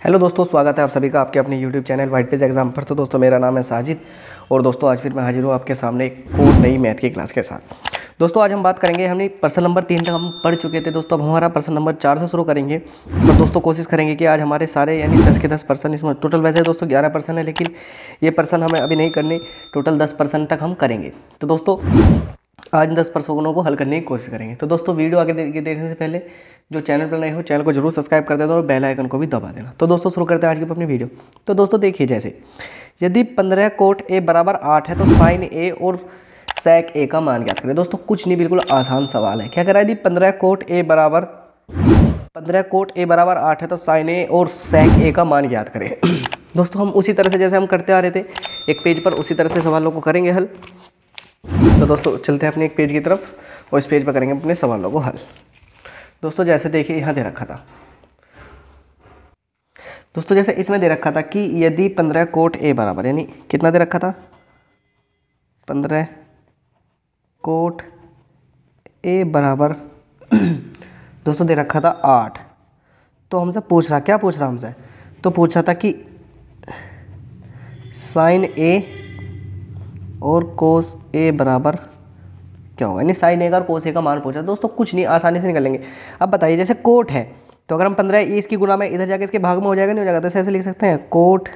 Hello दोस्तों, स्वागत है आप सभी का आपके अपने YouTube channel white page exam पर। तो दोस्तों मेरा नाम है साजिद और दोस्तों आज फिर मैं हाजिर हूँ आपके सामने एक और नई मैथ की क्लास के साथ। दोस्तों आज हम बात करेंगे, हमने प्रश्न नंबर 3 तक हम पढ़ चुके थे दोस्तों। अब हमारा प्रश्न नंबर 4 से शुरू करेंगे और दोस्तों कोशिश करेंगे कि आज हमारे सारे यानी 10 के 10 प्रश्न, इसमें टोटल वैसे दोस्तों 11 प्रश्न है, लेकिन ये प्रश्न हमें अभी नहीं करने, टोटल 10 प्रश्न तक हम करेंगे। तो दोस्तों आज 10 प्रश्नों को हल करने की कोशिश करेंगे। तो दोस्तों वीडियो आगे देखने से पहले जो चैनल पर नए हो चैनल को जरूर सब्सक्राइब कर देना और बेल आइकन को भी दबा देना। तो दोस्तों शुरू करते हैं आज की अपनी वीडियो। तो दोस्तों देखिए, जैसे यदि 15 कोट ए बराबर 8 है तो साइन ए और सेक ए का मान ज्ञात करें। दोस्तों कुछ नहीं, बिल्कुल आसान सवाल है। क्या करा है, यदि 15 कोट ए बराबर 8 है तो साइन ए और सेक ए का मान ज्ञात करें। दोस्तों हम उसी तरह से जैसे हम करते आ रहे थे एक पेज पर, उसी तरह से सवालों को करेंगे हल। तो दोस्तों चलते हैं अपने एक पेज की तरफ और इस पेज पर करेंगे अपने सवालों को हल। दोस्तों जैसे देखिए यहाँ दे रखा था दोस्तों, जैसे इसमें दे रखा था कि यदि 15 कोट ए बराबर, यानी कितना दे रखा था, 15 कोट ए बराबर दोस्तों दे रखा था 8। तो हमसे पूछ रहा, क्या पूछ रहा हमसे, तो पूछ रहा था कि साइन ए और कोस ए बराबर क्या होगा, यानी साइन ए का और कोस ए का मान पूछा। दोस्तों कुछ नहीं, आसानी से निकल लेंगे। अब बताइए, जैसे कोट है तो अगर हम 15 ए इसकी गुणा में इधर जाके इसके भाग में हो जाएगा, नहीं हो जाएगा, तो ऐसे लिख सकते हैं कोट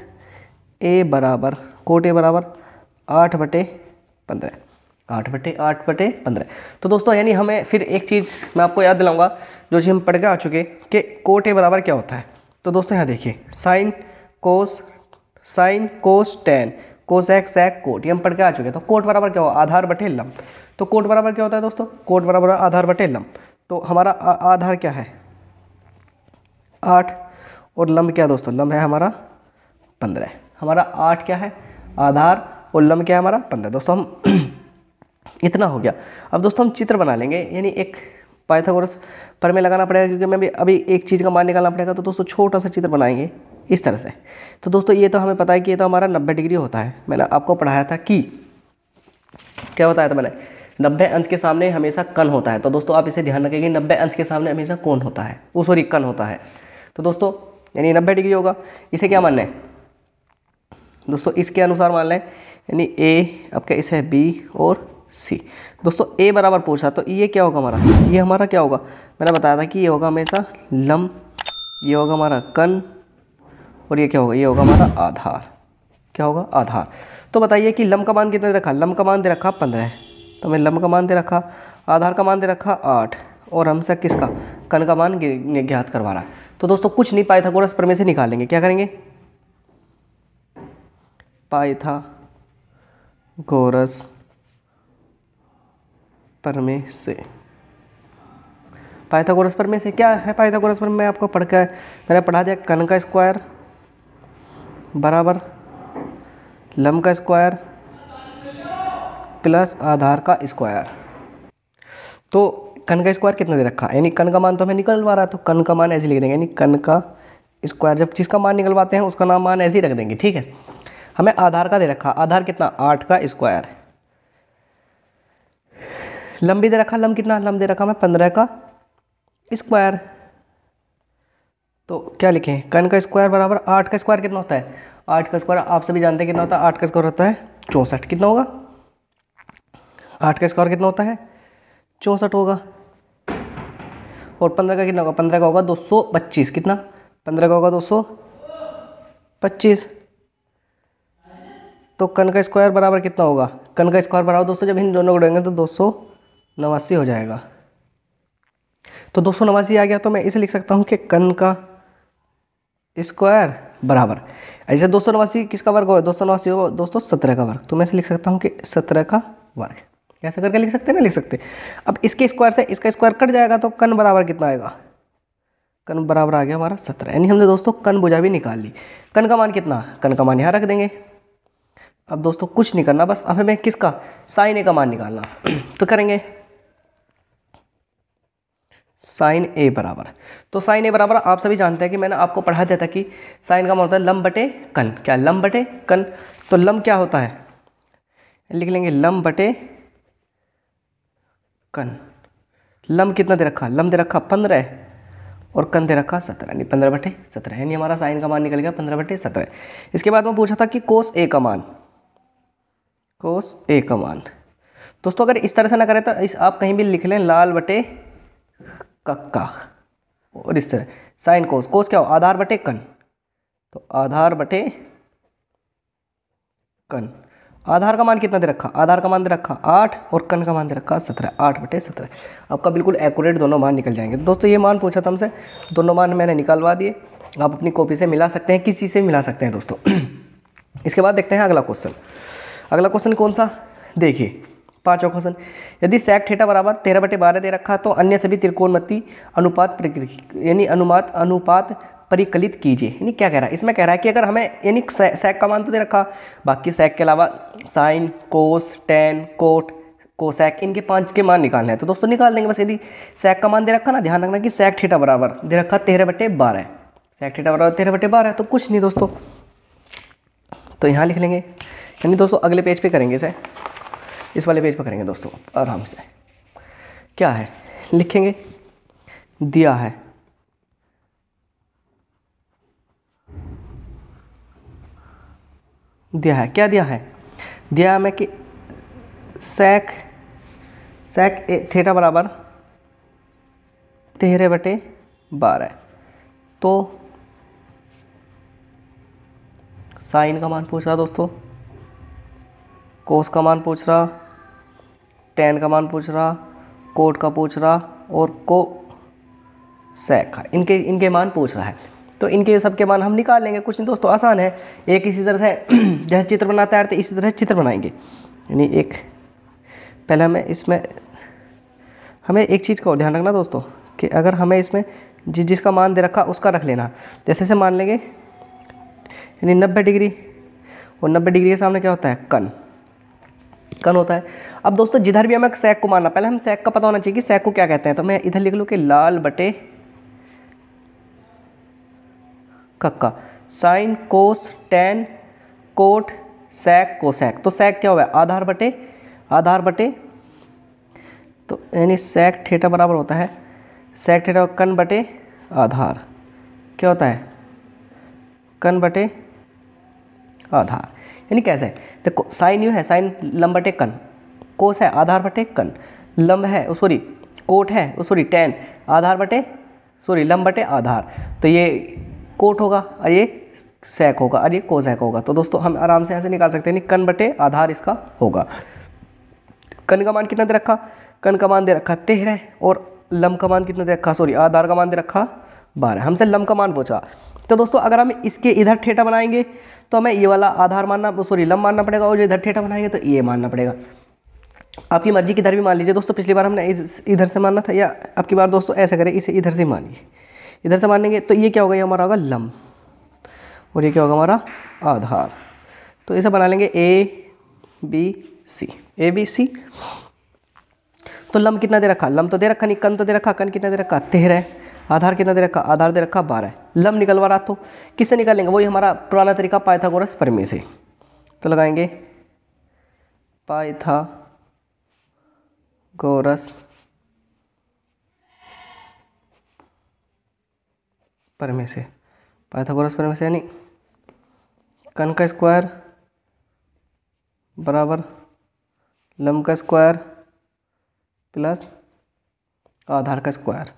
ए बराबर 8/15, 8/15। तो दोस्तों यानी हमें फिर एक चीज़ मैं आपको याद दिलाऊंगा, जो चीज़ हम पढ़ के आ चुके कि कोट ए बराबर क्या होता है। तो दोस्तों यहाँ देखिए, sine cos tan cosec sec cot, ये हम पढ़ के आ चुके हैं। तो कोट बराबर क्या होगा, आधार बटे लंब। तो कोट बराबर क्या होता है दोस्तों, कोट बराबर आधार बटे लंब। तो हमारा आधार क्या है 8 और लंब क्या है दोस्तों, लंब है हमारा 15। हमारा 8 क्या है आधार और लंब क्या है हमारा 15। दोस्तों हम इतना हो गया। अब दोस्तों हम चित्र बना लेंगे, यानी एक पाइथागोरस प्रमेय लगाना पड़ेगा, क्योंकि मैं अभी एक चीज़ का मान निकालना पड़ेगा। तो दोस्तों छोटा सा चित्र बनाएंगे इस तरह से। तो दोस्तों ये तो हमें पता है कि ये तो हमारा 90 डिग्री होता है। मैंने आपको पढ़ाया था कि क्या बताया था मैंने, 90 अंश के सामने हमेशा कन होता है। तो दोस्तों आप इसे ध्यान रखेंगे, 90 अंश के सामने हमेशा कौन होता है, वो सॉरी कन होता है। तो दोस्तों यानी 90 डिग्री होगा। इसे क्या मानना है दोस्तों, इसके अनुसार मान लें, यानी ए आपका इसे बी और सी। दोस्तों ए बराबर पूछा, तो ये क्या होगा हमारा, ये हमारा क्या होगा, मैंने बताया था कि ये होगा हमेशा लंब, ये होगा हमारा कन और ये क्या होगा, ये होगा हमारा आधार। क्या होगा, आधार। तो बताइए कि लंब का मान कितना दे रखा, लंब का मान दे रखा 15 है, तो मैं लंब का मान दे रखा, आधार का मान दे रखा 8 और हमसे किसका, कन का मान ज्ञात करवा रहा है। तो दोस्तों कुछ नहीं, पाइथागोरस प्रमेय से निकालेंगे। क्या करेंगे, पाइथागोरस प्रमेय से। पाइथागोरस प्रमेय से क्या है, पाइथागोरस प्रमेय मैं आपको मैंने पढ़ा दिया, कन का स्क्वायर बराबर लंब का स्क्वायर प्लस आधार का स्क्वायर। तो कन का स्क्वायर कितना दे रखा, यानी कन का मान तो हमें निकलवा रहा है, तो कन का मान ऐसे लिख देंगे, यानी कन का स्क्वायर। जब जिसका मान निकलवाते हैं उसका नाम मान ऐसे ही रख देंगे, ठीक है। हमें आधार का दे रखा, आधार कितना 8 का स्क्वायर, लंब भी दे रखा, लंब कितना, लंब दे रखा हमें 15 का स्क्वायर। तो क्या लिखें, कन का स्क्वायर बराबर 8 का स्क्वायर कितना होता है, 8 का स्क्वायर आप सभी जानते हैं कितना होता है, 8 का स्क्वायर होता है 64। कितना होगा, 8 का स्क्वायर कितना होता है 64 होगा। और 15 का कितना होगा, 15 का होगा 225। कितना, 15 का होगा 225। तो कन का स्क्वायर बराबर कितना होगा, कन का स्क्वायर बराबर दोस्तों जब इन दोनों को उड़ाएंगे तो 289 हो जाएगा। तो 289 आ गया, तो मैं इसे लिख सकता हूँ कि कन का स्क्वायर बराबर, ऐसे 289 किसका वर्ग होगा, 289 होगा दोस्तों 17 का वर्ग। तो मैं इसे लिख सकता हूँ कि 17 का वर्ग। कैसे करके लिख सकते हैं ना, लिख सकते। अब इसके स्क्वायर से इसका स्क्वायर कट जाएगा, तो कन बराबर कितना आएगा, कन बराबर आ गया हमारा 17। यानी हमने दोस्तों कन भुजा भी निकाल ली। कन का मान कितना, कन का मान यहाँ रख देंगे। अब दोस्तों कुछ नहीं करना, बस अब हमें किसका, साइन ए का मान निकालना। तो करेंगे साइन ए बराबर, तो साइन ए बराबर आप सभी जानते हैं कि मैंने आपको पढ़ा दिया था कि साइन का मान होता है लंब बटे कन। क्या, लंब बटे कन। तो लंब क्या होता है, लिख लेंगे लंब बटे कन। लंब कितना दे रखा, लंब दे रखा 15 और कन दे रखा 17, यानी 15/17, यानी हमारा साइन का मान निकल गया 15/17। इसके बाद में पूछा था कि कोस ए का मान, कोस ए का मान। दोस्तों अगर इस तरह से ना करें तो इस आप कहीं भी लिख लें लाल बटे कक्का, और इस तरह साइन कोस, कोस क्या हो आधार बटे कन, तो आधार बटे कन। आधार का मान कितना दे रखा, आधार का मान दे रखा 8 और कन का मान दे रखा 17, 8/17। आपका बिल्कुल एक्यूरेट दोनों मान निकल जाएंगे। दोस्तों ये मान पूछा था हमसे, दोनों मान मैंने निकालवा दिए, आप अपनी कॉपी से मिला सकते हैं, किस चीज़ से मिला सकते हैं दोस्तों। इसके बाद देखते हैं अगला क्वेश्चन। अगला क्वेश्चन कौन सा, देखिए 5वां क्वेश्चन। यदि सेक थीटा बराबर 13/12 दे रखा तो अन्य सभी त्रिकोणमितीय अनुपात यानी अनुपात परिकलित कीजिए। यानी क्या कह रहा है, इसमें कह रहा है कि अगर हमें यानी सेक का मान तो दे रखा, बाकी सेक के अलावा sign, cos, tan, coat, cosec, इनके 5 के मान निकालने हैं। तो दोस्तों निकाल देंगे बस। यदि सेक का मान दे रखा ना, ध्यान रखना कि सेक थीटा बराबर दे रखा 13/12, सेक थीटा बराबर 13/12, तो कुछ नहीं दोस्तों, तो यहाँ लिख लेंगे। यानी दोस्तों अगले पेज पे करेंगे इसे, इस वाले पेज पे करेंगे दोस्तों आराम से। क्या है लिखेंगे, दिया है क्या दिया है, दिया हमें कि सेक थीटा बराबर 13/12, तो साइन का मान पूछ रहा दोस्तों, कोस का मान पूछ रहा, टेन का मान पूछ रहा, कोट का पूछ रहा, और सेक का इनके मान पूछ रहा है। तो इनके सबके मान हम निकाल लेंगे, कुछ नहीं दोस्तों, आसान है। एक इसी तरह से जैसे चित्र बनाता है तो इसी तरह चित्र बनाएंगे। यानी एक पहले हमें एक चीज़ का और ध्यान रखना दोस्तों कि अगर हमें इसमें जिसका मान दे रखा उसका रख लेना। जैसे से मान लेंगे यानी 90 डिग्री, और 90 डिग्री के सामने क्या होता है, कन होता है। अब दोस्तों जिधर भी हमें सेक को मानना, पहले हम सेक का पता होना चाहिए कि सेक को क्या कहते हैं। तो मैं इधर लिख लूँ कि लाल बटे कक्का, साइन, कोस, टेन, कोट, सेक, कोसेक। तो सेक क्या हुआ है, आधार बटे, तो यानी सेक थीटा बराबर होता है सेक थीटा कन बटे आधार, क्या होता है, कन बटे आधार। यानी कैसे, देखो साइन यू है, साइन लंब बटे कन, कोस है आधार बटे कन, लंब है सॉरी कोट है सॉरी टेन आधार बटे लंब बटे आधार। तो ये कोट होगा और ये सेक होगा और ये कोसेक होगा। तो दोस्तों हम आराम से ऐसे निकाल सकते हैं, कन बटे आधार इसका होगा। कन का मान कितना दे रखा, कन का मान दे रखा 13, और लंब का मान कितना दे रखा, सॉरी आधार का मान दे रखा 12। हमसे लंब का मान पूछा। तो दोस्तों अगर हम इसके इधर थीटा बनाएंगे तो हमें ये वाला आधार मानना लंब मानना पड़ेगा, और जो इधर थीटा बनाएंगे तो ये मानना पड़ेगा। आपकी मर्जी किधर भी मान लीजिए दोस्तों। पिछली बार हमने इधर से मानना था, या आपकी बार दोस्तों ऐसा करें, इसे इधर से मानिए, इधर से मानेंगे तो ये क्या होगा, ये हमारा होगा लंब, और ये क्या होगा हमारा आधार। तो इसे बना लेंगे ए बी सी। तो लंब कितना दे रखा, लंब तो दे रखा नहीं, कन तो दे रखा, कन कितना दे रखा 13, आधार कितना दे रखा, आधार दे रखा 12। लंब निकलवा रहा तो किससे निकालेंगे, वही हमारा पुराना तरीका पाइथागोरस प्रमेय से। तो लगाएंगे पाइथागोरस प्रमेय से, पाइथागोरस प्रमेय से, यानी कन का स्क्वायर बराबर लंब का स्क्वायर प्लस आधार का स्क्वायर।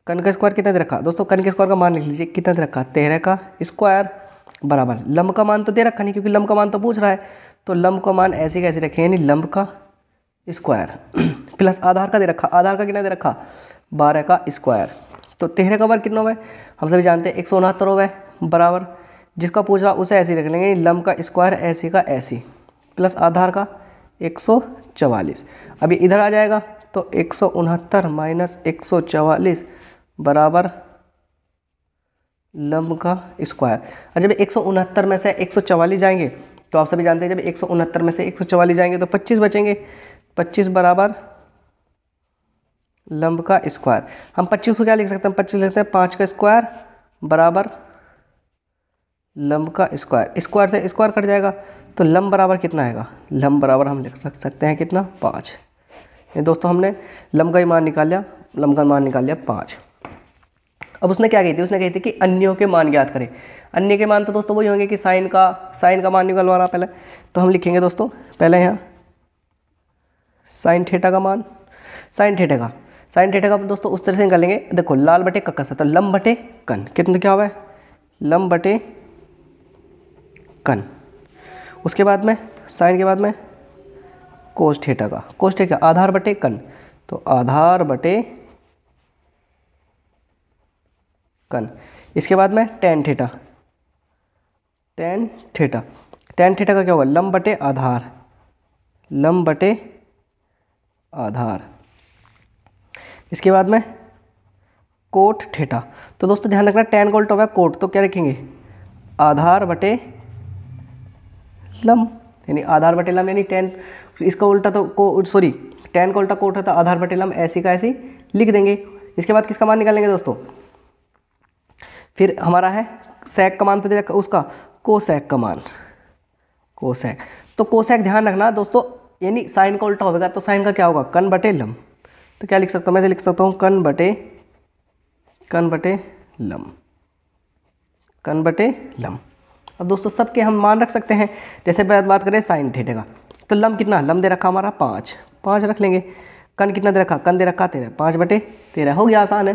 कन का स्क्वायर कितना दे रखा दोस्तों, कन के स्क्वायर का मान लिख लीजिए, कितना दे रखा 13 का स्क्वायर बराबर लंब का मान तो दे रखा नहीं, क्योंकि लंब का मान तो पूछ रहा है, तो लंब का मान ऐसे कैसे रखें, यानी लंब का स्क्वायर प्लस आधार का दे रखा, आधार का कितना दे रखा 12 का स्क्वायर। तो 13 का वर्ग कितना हुआ है, हम सभी जानते हैं 169 हुआ है, बराबर जिसका पूछ रहा उसे ऐसे ही रख लेंगे, लंब का स्क्वायर ऐसे का ऐसे प्लस आधार का 144। अभी इधर आ जाएगा तो 169 माइनस 144 बराबर लंब का स्क्वायर। और जब 169 में से 144 जाएंगे तो आप सभी जानते हैं जब 169 में से 144 जाएंगे तो 25 बचेंगे, 25 बराबर लंब का स्क्वायर। हम 25 को क्या लिख सकते हैं, 25 लिख सकते हैं 5 का स्क्वायर बराबर लंब का स्क्वायर। स्क्वायर से स्क्वायर कट जाएगा तो लंब बराबर कितना आएगा, लंब बराबर हम रख सकते हैं कितना 5। ये दोस्तों हमने लंब का ही मान निकाल लिया, लंब का मान निकाल लिया 5। अब उसने क्या कही थी, उसने कही थी कि अन्यों के मान ज्ञात करें। अन्य के मान तो दोस्तों वही होंगे कि साइन का मान निकलवाना पहले। तो हम लिखेंगे दोस्तों पहले यहाँ साइन थीटा का मान, साइन थीटा का दोस्तों उस तरह से निकालेंगे, देखो लाल बटे कक्का तो लम बटे कन, कितना क्या हुआ है, लम बटे कन। उसके बाद में साइन के बाद में कोस थीटा का, कोस थीटा आधार बटे कन, तो आधार बटे कन। इसके बाद में टेन थीटा, टेन थीटा का क्या होगा, लम बटे आधार, लम बटे आधार। इसके बाद में कोट थीटा, तो दोस्तों ध्यान रखना टेन का उल्टा हुआ है कोट, तो क्या लिखेंगे आधार बटे लम, यानी आधार बटे लम, यानी टेन इसका उल्टा तो सॉरी टेन का उल्टा कोट होता है आधार बटे लम, ऐसी का ऐसी लिख देंगे। इसके बाद किसका मान निकालेंगे दोस्तों, फिर हमारा है सेक का मान तो दे रखा उसका, कोसेक का मान, कोसेक। तो कोसेक ध्यान रखना दोस्तों, यानी साइन का उल्टा होगा तो साइन का क्या होगा कन बटे लम, तो क्या लिख सकता हूँ, मैं लिख सकता हूँ कन बटे लम, कन बटे लम। अब दोस्तों सबके हम मान रख सकते हैं, जैसे बात करें साइन थीटा का, तो लम कितना, लम दे रखा हमारा 5 रख लेंगे। कन कितना दे रखा, कन दे रखा 13, 5/13 हो गया, आसान है।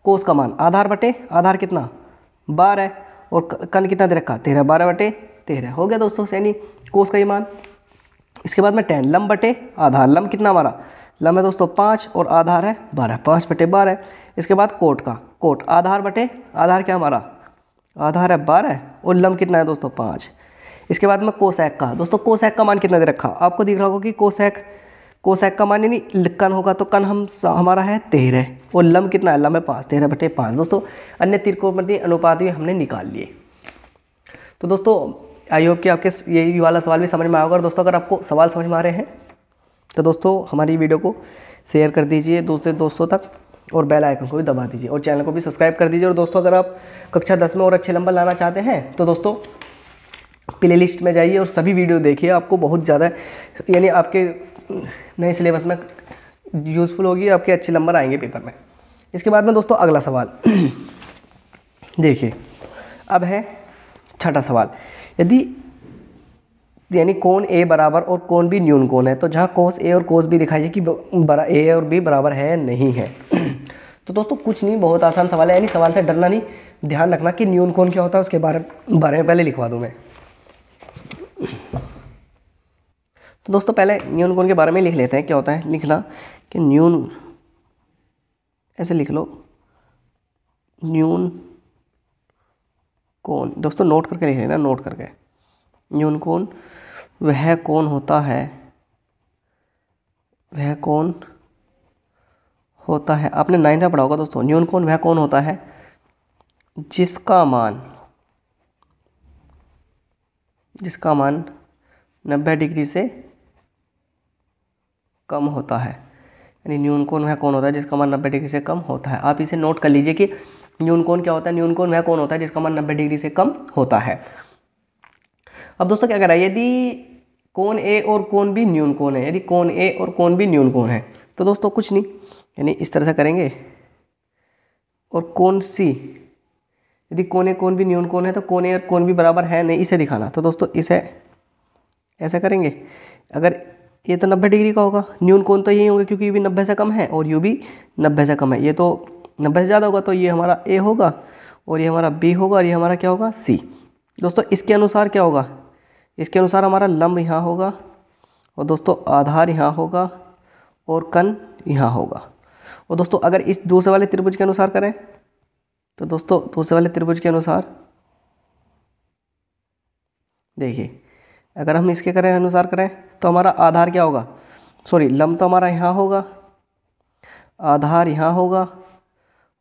कोस का मान आधार बटे आधार कितना 12 और कन कितना दे रखा 13, 12/13 हो गया दोस्तों, यानी कोस का ये मान। इसके बाद में टेन लम बटे आधार, लम कितना हमारा, लम है दोस्तों 5 और आधार है 12, 5/12। इसके बाद कोट का, कोट आधार बटे आधार क्या हमारा, आधार है 12 और लम कितना है दोस्तों 5। इसके बाद में कोसेक का, दोस्तों कोसेक का मान कितना दे रखा, आपको दिख रहा होगा कि कोसेक का मान यानी कन होगा, तो कन हमारा है 13 और लम कितना है, लम है 5, 13/5। दोस्तों अन्य त्रिकोणमितीय अनुपात भी हमने निकाल लिए। तो दोस्तों आई होप कि आपके ये वाला सवाल भी समझ में आएगा। और दोस्तों अगर आपको सवाल समझ में आ रहे हैं तो दोस्तों हमारी वीडियो को शेयर कर दीजिए दूसरे दोस्तों तक, और बेल आइकन को भी दबा दीजिए, और चैनल को भी सब्सक्राइब कर दीजिए। और दोस्तों अगर आप कक्षा 10 में और अच्छे नंबर लाना चाहते हैं तो दोस्तों प्ले लिस्ट में जाइए और सभी वीडियो देखिए, आपको बहुत ज़्यादा यानी आपके नए सिलेबस में यूज़फुल होगी, आपके अच्छे नंबर आएंगे पेपर में। इसके बाद में दोस्तों अगला सवाल देखिए, अब है छठा सवाल, यदि यानी कोण ए बराबर और कोण बी न्यून कोण है, तो जहाँ कोस ए और कोस बी दिखाइए कि ए और बी बराबर है नहीं है। तो दोस्तों कुछ नहीं, बहुत आसान सवाल है, यानी सवाल से डरना नहीं, ध्यान रखना कि न्यून कोण क्या होता है उसके बारे में पहले लिखवा दूँ मैं। तो दोस्तों पहले न्यून कोण के बारे में लिख लेते हैं, क्या होता है लिखना कि न्यून, ऐसे लिख लो न्यून कोण, दोस्तों नोट करके लिख लेना, नोट करके। न्यून कोण वह कोण होता है, वह कोण होता है, आपने 9th में पढ़ा होगा दोस्तों, न्यून कोण वह कोण होता है जिसका मान 90 डिग्री से कम होता है। यानी न्यून कोण वह कोण होता है जिसका मान 90 डिग्री से कम होता है। आप इसे नोट कर लीजिए कि न्यून कोण क्या होता है, न्यून कोण वह कोण होता है जिसका मान 90 डिग्री से कम होता है। अब दोस्तों क्या कह रहा है, यदि कोण ए और कोण बी न्यून कोण है, यदि कोण ए और कोण बी न्यून कोण है, तो दोस्तों कुछ नहीं, यानी इस तरह से करेंगे, और कोण सी, यदि कोण ए कोण बी न्यून कोण है तो कोण ए और कोण बी बराबर है नहीं, इसे दिखाना। तो दोस्तों इसे ऐसा करेंगे, अगर ये तो 90 डिग्री का होगा, न्यून कोण तो यही होंगे क्योंकि ये भी 90 से कम है और यू भी 90 से कम है, ये तो 90 से ज़्यादा होगा, तो ये हमारा ए होगा और ये हमारा बी होगा और ये हमारा क्या होगा सी। दोस्तों इसके अनुसार क्या होगा, इसके अनुसार हमारा लंब यहाँ होगा और दोस्तों आधार यहाँ होगा और कन यहाँ होगा। और दोस्तों अगर इस दूसरे वाले त्रिभुज के अनुसार करें तो दोस्तों दूसरे वाले त्रिभुज के अनुसार देखिए, अगर हम इसके अनुसार करें तो हमारा आधार क्या होगा, सॉरी लंब तो हमारा यहाँ होगा, आधार यहाँ होगा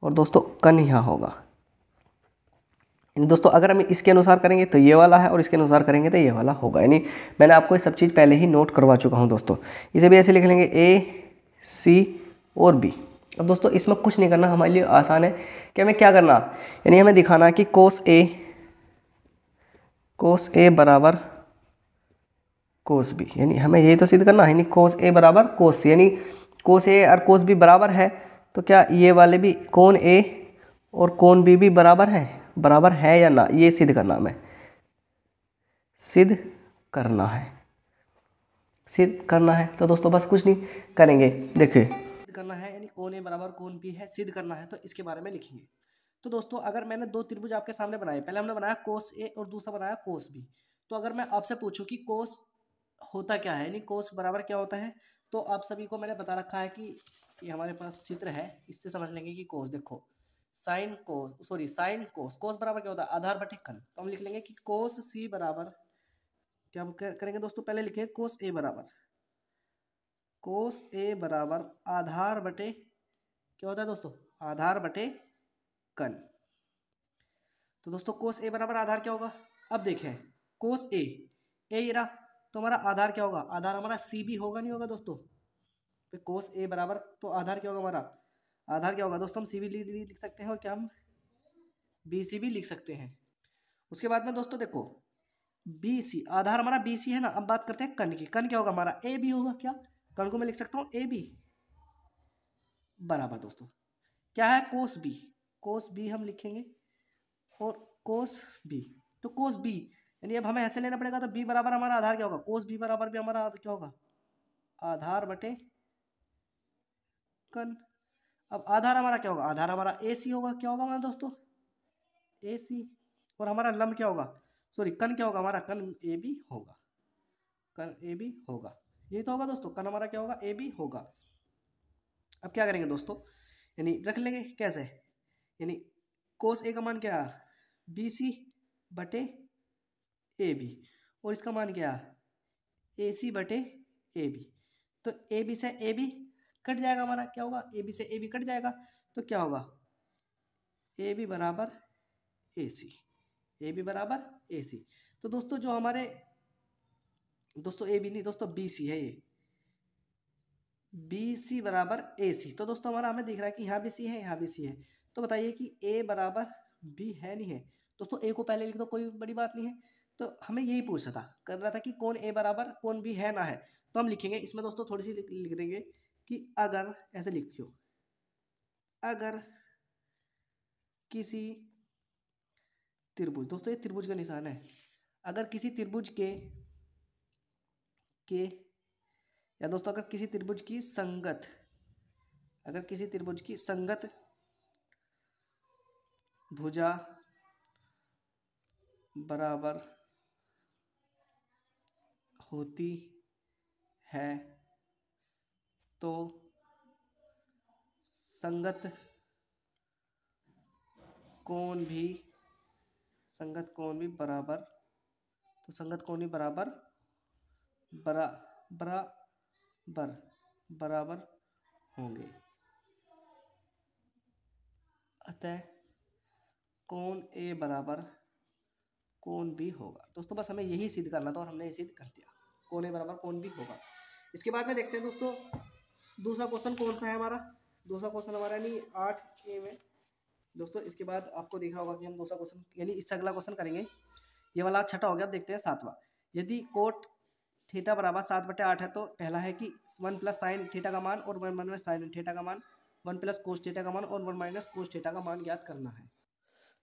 और दोस्तों कन यहाँ होगा। दोस्तों अगर हम इसके अनुसार करेंगे तो ये वाला है और इसके अनुसार करेंगे तो ये वाला होगा, यानी मैंने आपको ये सब चीज़ पहले ही नोट करवा चुका हूँ दोस्तों। इसे भी ऐसे लिख लेंगे ए सी और बी। अब दोस्तों इसमें कुछ नहीं करना, हमारे लिए आसान है कि हमें क्या करना, यानी हमें दिखाना कि कोस ए बराबर कोस बी, यानी हमें यही तो सिद्ध करना है, यानी कोस ए बराबर कोस सी, यानी कोस ए और कोस बी बराबर है, तो क्या ये वाले भी कोण ए और कोण बी भी बराबर है या ना, ये सिद्ध करना हमें, सिद्ध करना है, सिद्ध करना है। तो दोस्तों बस कुछ नहीं करेंगे, देखिए सिद्ध करना है यानी कोण ए बराबर कोण बी है, सिद्ध करना है तो इसके बारे में लिखेंगे। तो दोस्तों अगर मैंने दो त्रिभुज आपके सामने बनाए, पहले हमने बनाया कोस ए और दूसरा बनाया कोस बी, तो अगर मैं आपसे पूछूं कि कोस होता क्या है, यानी कोस बराबर क्या होता है, तो आप सभी को मैंने बता रखा है कि ये हमारे पास चित्र है, इससे समझ लेंगे कि कोस, देखो sine cos, sorry sine cos, cos बराबर क्या होता है, आधार बटे कन। तो हम लिख लेंगे कि कोस सी बराबर, क्या करेंगे दोस्तों, पहले लिखेंगे कोस ए बराबर, कोस ए बराबर आधार बटे, क्या होता है दोस्तों, आधार बटे कन। तो दोस्तों कोस ए बराबर आधार क्या होगा, अब देखें कोस ए ये रहा, तो हमारा आधार क्या होगा, आधार हमारा सी बी होगा, नहीं होगा दोस्तों, तो कोस ए बराबर तो आधार क्या होगा हमारा, आधार क्या होगा दोस्तों, हम सी बी लिख सकते हैं और क्या हम बी सी भी लिख सकते हैं। उसके बाद में दोस्तों देखो बी सी, आधार हमारा बी सी है ना। अब बात करते हैं कन की, कन क्या होगा हमारा ए बी होगा, क्या कन को मैं लिख सकता हूँ ए बी बराबर दोस्तों क्या है कोस बी, कोस बी हम लिखेंगे और कोस बी, तो कोस बी यानी अब हमें ऐसे लेना पड़ेगा, तो बी बराबर हमारा आधार क्या होगा, कोस बी बराबर भी हमारा क्या होगा, आधार बटे कन। अब आधार हमारा क्या होगा, आधार हमारा ए सी होगा, क्या होगा हमारा दोस्तों ए सी, और हमारा लंब क्या होगा, सॉरी कन क्या होगा हमारा, कन ए बी होगा, कन ए बी होगा, ये तो होगा दोस्तों, कन हमारा क्या होगा ए बी होगा। अब क्या करेंगे दोस्तों, यानी रख लेंगे कैसे, यानी कोस ए का मान क्या, बी सी बटे ए बी, और इसका मान क्या, ए सी बटे ए बी, तो ए बी से ए बी कट जाएगा हमारा, क्या होगा ए बी से ए बी कट जाएगा, तो क्या होगा ए बी बराबर ए सी, ए बी बराबर ए सी। तो दोस्तों जो हमारे दोस्तों ए बी नहीं दोस्तों बी सी है, ये बी सी बराबर ए सी, तो दोस्तों हमारा हमें दिख रहा है कि यहाँ भी सी है यहाँ भी सी है, तो बताइए कि ए बराबर बी है नहीं है दोस्तों, ए को पहले लिख दो कोई बड़ी बात नहीं है। तो हमें यही पूछना था, कर रहा था कि कौन ए बराबर कौन बी है ना है, तो हम लिखेंगे इसमें दोस्तों थोड़ी सी लिख देंगे कि अगर, ऐसे लिखियो, अगर किसी त्रिभुज, दोस्तों ये त्रिभुज का निशान है, अगर किसी त्रिभुज के या दोस्तों अगर किसी त्रिभुज की संगत, अगर किसी त्रिभुज की संगत भुजा बराबर होती है तो संगत कोण भी बराबर, तो संगत कोण भी बराबर बराबर होंगे, अतः कोण ए बराबर कोण बी होगा। दोस्तों बस हमें यही सिद्ध करना था और हमने ये सिद्ध कर दिया, कोण ए बराबर कोण बी होगा। इसके बाद में देखते हैं दोस्तों दूसरा क्वेश्चन कौन सा है हमारा, दूसरा क्वेश्चन हमारा नहीं 8A में दोस्तों। इसके बाद आपको दिख रहा होगा कि हम दूसरा क्वेश्चन यानी इससे अगला क्वेश्चन करेंगे, ये वाला छठा हो गया। अब देखते हैं सातवां, यदि कोट थीटा बराबर 7/8 है तो पहला है कि 1 प्लस साइन थीटा का मान और 1 माइनस साइन थीटा का मान, 1 प्लस कोस थीटा का मान और 1 माइनस कोस थीटा का मान ज्ञात करना है।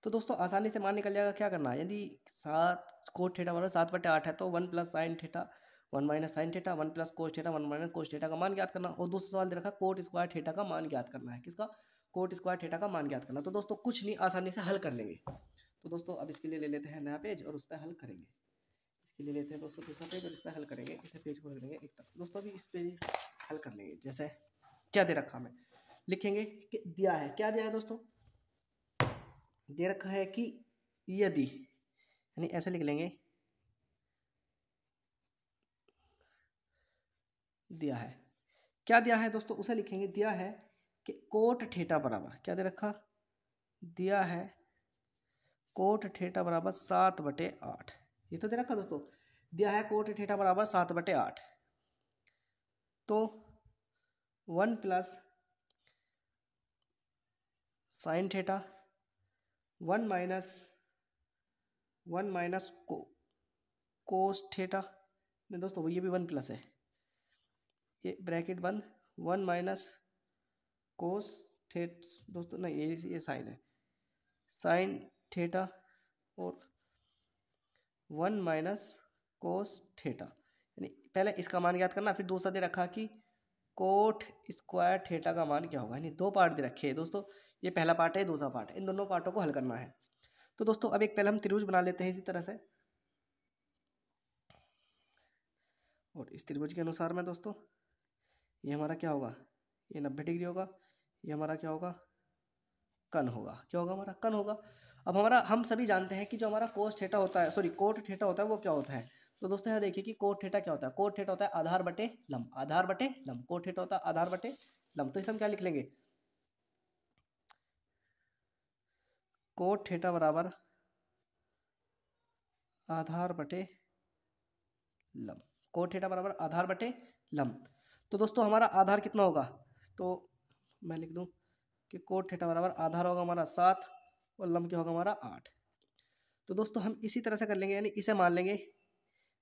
तो दोस्तों आसानी से मान निकल जाएगा, क्या करना है, यदि 7 कोट थीटा बराबर 7/8 है तो 1 plus sine theta 1 minus sine theta 1 plus cos theta 1 minus cos theta का मान ज्ञात करना। और दूसरा सवाल दे रखा कोट स्क्वायर थीटा का मान ज्ञात करना है, किसका, कोट स्क्वायर थीटा का मान ज्ञात करना। तो दोस्तों कुछ नहीं, आसानी से हल कर लेंगे। तो दोस्तों अब इसके लिए ले लेते हैं नया पेज और उस पर हल करेंगे, इसके लिए लेते हैं दोस्तों दूसरा पेज और इस पर हल करेंगे, इसे पेज को रख देंगे एक तरफ। दोस्तों अभी इस पेज हल कर लेंगे, जैसे क्या दे रखा हमें, लिखेंगे कि दिया है, क्या दिया है दोस्तों, दे रखा है कि यदि, यानी ऐसे लिख लेंगे, दिया है, क्या दिया है दोस्तों उसे लिखेंगे, दिया है कि कोट थीटा बराबर, क्या दे रखा, दिया है कोट थीटा बराबर 7/8, ये तो दे रखा दोस्तों, दिया है कोट थीटा बराबर 7/8, तो 1 plus sine theta 1 minus cos theta, नहीं दोस्तों ये भी 1 प्लस है, ये ब्रैकेट बंद, 1 माइनस कोस थीटा दोस्तों, नहीं ये साइन है, साइन थीटा और 1 माइनस कोस थीटा। यानी पहले इसका मान याद करना, फिर दूसरा दे रखा कि कोट स्क्वायर थीटा का मान क्या होगा। यानी दो पार्ट दे रखे हैं दोस्तों, ये पहला पार्ट है, दूसरा पार्ट है, इन दोनों पार्टों को हल करना है। तो दोस्तों अब एक पहले हम त्रिभुज बना लेते हैं इसी तरह से, और इस त्रिभुज के अनुसार में दोस्तों ये हमारा क्या होगा, ये 90 डिग्री होगा, ये हमारा क्या होगा, कन होगा। क्या होगा, हमारा कन होगा। अब हमारा हम सभी जानते हैं कि जो हमारा कोस थीटा होता है, सॉरी कोट थीटा होता है, वो क्या होता है। तो दोस्तों यहाँ देखिए कि कोट थीटा क्या होता है। कोट थीटा होता है आधार बटे लंब, आधार बटे लंब। कोट थीटा होता है आधार बटे लंब। तो इसे हम क्या लिख लेंगे, कोट थीटा बराबर आधार बटे लंब। कोट थीटा बराबर आधार बटे लंब। तो दोस्तों हमारा आधार कितना होगा, तो मैं लिख दूं कि कोट थीटा बराबर आधार होगा हमारा 7 और लंब क्या होगा हमारा 8। तो दोस्तों हम इसी तरह से कर लेंगे, यानी इसे मान लेंगे,